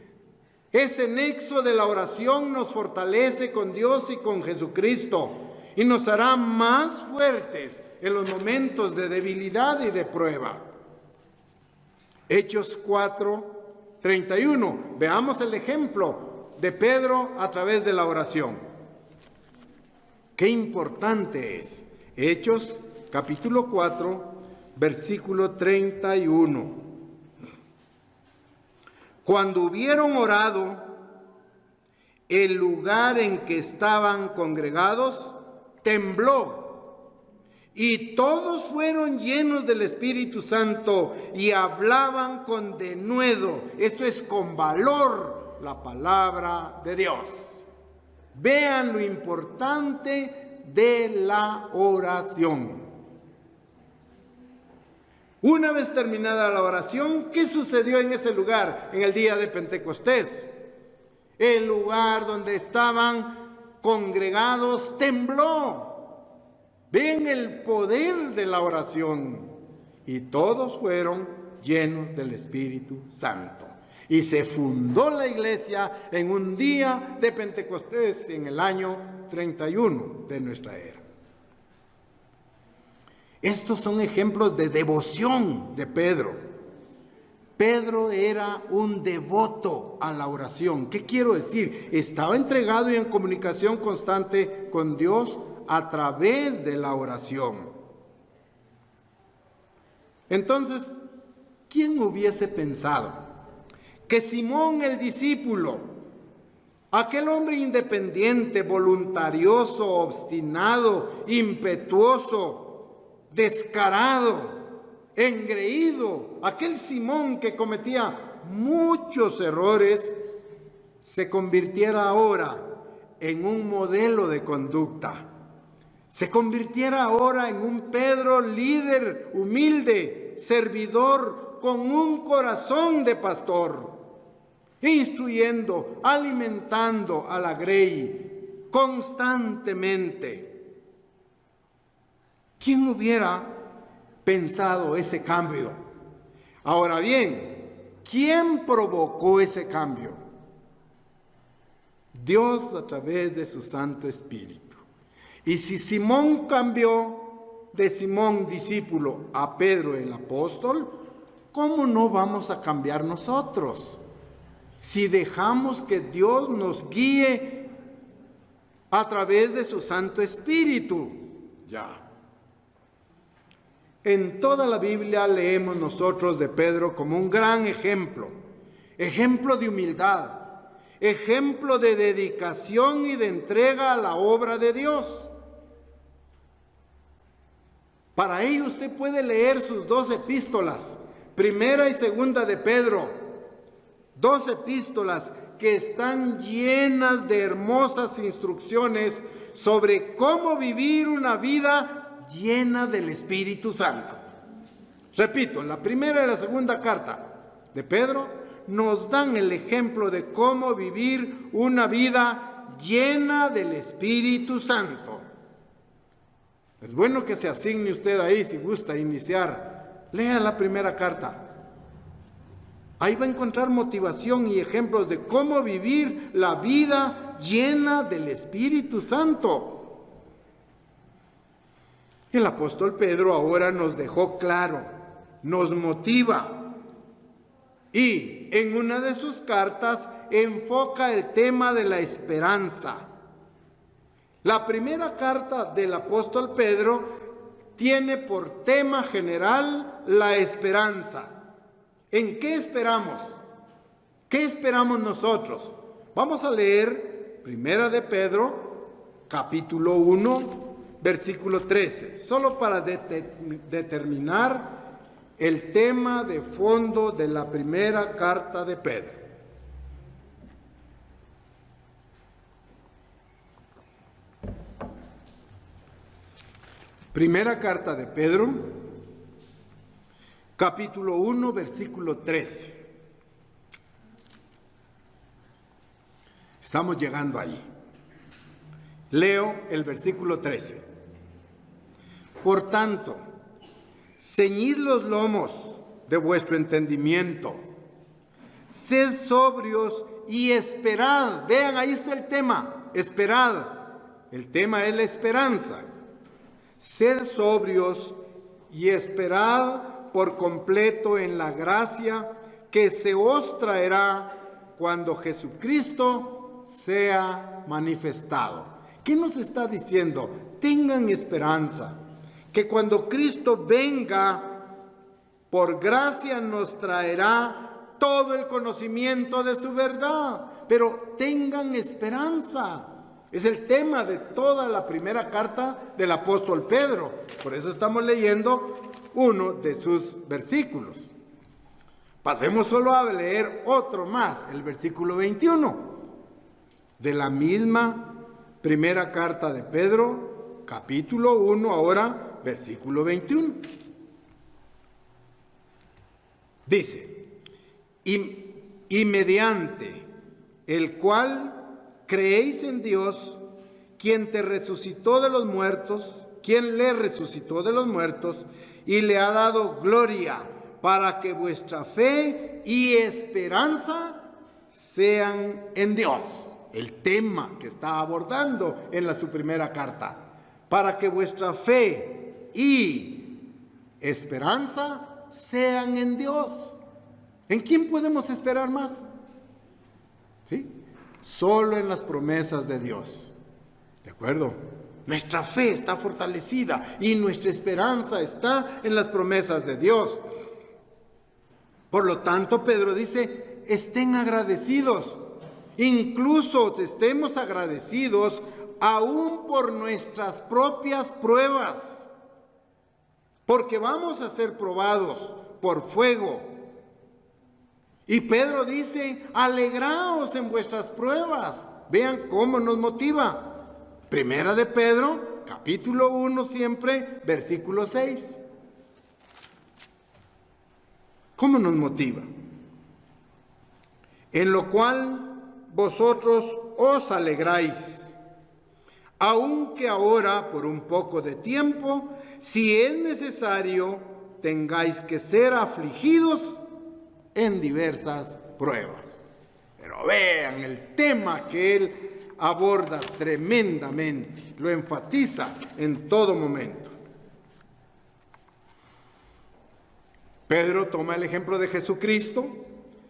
Ese nexo de la oración nos fortalece con Dios y con Jesucristo y nos hará más fuertes en los momentos de debilidad y de prueba. Hechos 4:31. Veamos el ejemplo de Pedro a través de la oración. Qué importante es. Hechos capítulo 4, versículo 31. Cuando hubieron orado, el lugar en que estaban congregados tembló. Y todos fueron llenos del Espíritu Santo y hablaban con denuedo, esto es con valor, la palabra de Dios. Vean lo importante de la oración. Una vez terminada la oración, ¿qué sucedió en ese lugar en el día de Pentecostés? El lugar donde estaban congregados tembló. Ven el poder de la oración. Y todos fueron llenos del Espíritu Santo. Y se fundó la iglesia en un día de Pentecostés en el año 31 de nuestra era. Estos son ejemplos de devoción de Pedro. Pedro era un devoto a la oración. ¿Qué quiero decir? Estaba entregado y en comunicación constante con Dios a través de la oración. Entonces, ¿quién hubiese pensado que Simón el discípulo, aquel hombre independiente, voluntarioso, obstinado, impetuoso, descarado, engreído, aquel Simón que cometía muchos errores, se convirtiera ahora en un modelo de conducta? Se convirtiera ahora en un Pedro líder, humilde, servidor, con un corazón de pastor, instruyendo, alimentando a la grey constantemente. ¿Quién hubiera pensado ese cambio? Ahora bien, ¿quién provocó ese cambio? Dios a través de su Santo Espíritu. Y si Simón cambió de Simón discípulo a Pedro el apóstol, ¿cómo no vamos a cambiar nosotros? Si dejamos que Dios nos guíe a través de su Santo Espíritu. Ya. En toda la Biblia leemos nosotros de Pedro como un gran ejemplo, ejemplo de humildad, ejemplo de dedicación y de entrega a la obra de Dios. Para ello usted puede leer sus 2 epístolas, primera y segunda de Pedro, 2 epístolas que están llenas de hermosas instrucciones sobre cómo vivir una vida llena del Espíritu Santo. Repito, la primera y la segunda carta de Pedro nos dan el ejemplo de cómo vivir una vida llena del Espíritu Santo. Es bueno que se asigne usted ahí si gusta iniciar. Lea la primera carta. Ahí va a encontrar motivación y ejemplos de cómo vivir la vida llena del Espíritu Santo. El apóstol Pedro ahora nos dejó claro, nos motiva y en una de sus cartas enfoca el tema de la esperanza. La primera carta del apóstol Pedro tiene por tema general la esperanza. ¿En qué esperamos? ¿Qué esperamos nosotros? Vamos a leer Primera de Pedro, capítulo 1, versículo 13, solo para determinar el tema de fondo de la primera carta de Pedro. Primera carta de Pedro, capítulo 1, versículo 13. Estamos llegando ahí. Leo el versículo 13. Por tanto, ceñid los lomos de vuestro entendimiento, sed sobrios y esperad. Vean, ahí está el tema, esperad. El tema es la esperanza. Sed sobrios y esperad por completo en la gracia que se os traerá cuando Jesucristo sea manifestado. ¿Qué nos está diciendo? Tengan esperanza, que cuando Cristo venga, por gracia nos traerá todo el conocimiento de su verdad. Pero tengan esperanza. Es el tema de toda la primera carta del apóstol Pedro. Por eso estamos leyendo uno de sus versículos. Pasemos solo a leer otro más, el versículo 21 de la misma primera carta de Pedro, capítulo 1, ahora versículo 21. Dice, y mediante el cual creéis en Dios, quien te resucitó de los muertos, quien le resucitó de los muertos y le ha dado gloria, para que vuestra fe y esperanza sean en Dios. El tema que está abordando en su primera carta. Para que vuestra fe y esperanza sean en Dios. ¿En quién podemos esperar más? ¿Sí? Solo en las promesas de Dios. ¿De acuerdo? Nuestra fe está fortalecida y nuestra esperanza está en las promesas de Dios. Por lo tanto, Pedro dice, estén agradecidos. Incluso estemos agradecidos aún por nuestras propias pruebas. Porque vamos a ser probados por fuego. Y Pedro dice, alegraos en vuestras pruebas. Vean cómo nos motiva. Primera de Pedro, capítulo 1 siempre, versículo 6. ¿Cómo nos motiva? En lo cual vosotros os alegráis, aunque ahora por un poco de tiempo, si es necesario, tengáis que ser afligidos en diversas pruebas. Pero vean el tema que él aborda tremendamente, lo enfatiza en todo momento. Pedro toma el ejemplo de Jesucristo,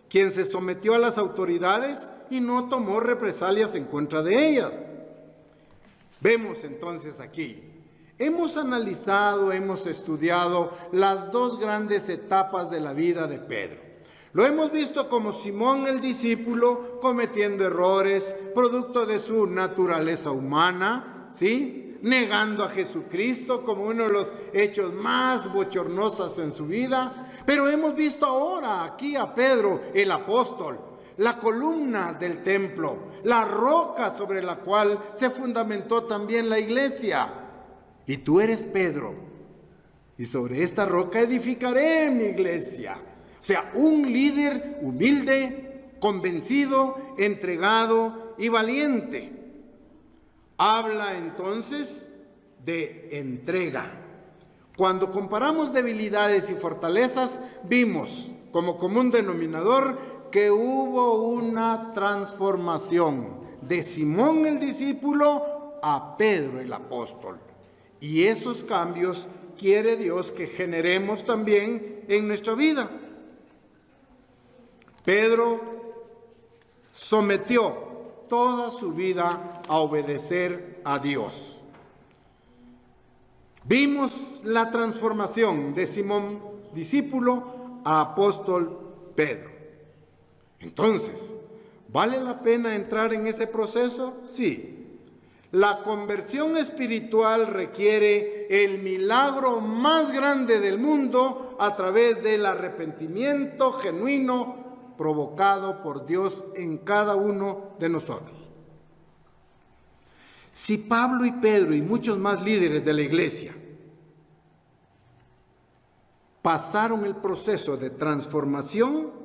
quien se sometió a las autoridades y no tomó represalias en contra de ellas. Vemos entonces aquí, hemos analizado, hemos estudiado las dos grandes etapas de la vida de Pedro. Lo hemos visto como Simón el discípulo cometiendo errores, producto de su naturaleza humana, ¿sí? Negando a Jesucristo como uno de los hechos más bochornosos en su vida. Pero hemos visto ahora aquí a Pedro, el apóstol, la columna del templo, la roca sobre la cual se fundamentó también la iglesia. Y tú eres Pedro, y sobre esta roca edificaré mi iglesia. O sea, un líder humilde, convencido, entregado y valiente. Habla entonces de entrega. Cuando comparamos debilidades y fortalezas, vimos como común denominador que hubo una transformación de Simón el discípulo a Pedro el apóstol. Y esos cambios quiere Dios que generemos también en nuestra vida. Pedro sometió toda su vida a obedecer a Dios. Vimos la transformación de Simón discípulo a apóstol Pedro. Entonces, ¿vale la pena entrar en ese proceso? Sí. La conversión espiritual requiere el milagro más grande del mundo a través del arrepentimiento genuino provocado por Dios en cada uno de nosotros. Si Pablo y Pedro y muchos más líderes de la iglesia pasaron el proceso de transformación,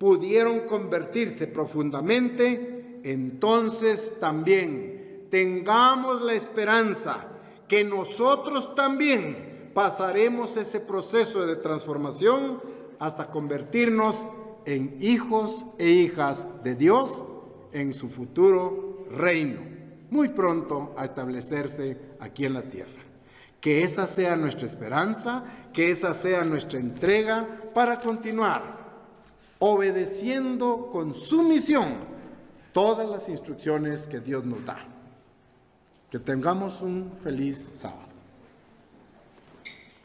pudieron convertirse profundamente, entonces también tengamos la esperanza que nosotros también pasaremos ese proceso de transformación hasta convertirnos en hijos e hijas de Dios en su futuro reino, muy pronto a establecerse aquí en la tierra. Que esa sea nuestra esperanza, que esa sea nuestra entrega para continuar obedeciendo con sumisión todas las instrucciones que Dios nos da. Que tengamos un feliz sábado.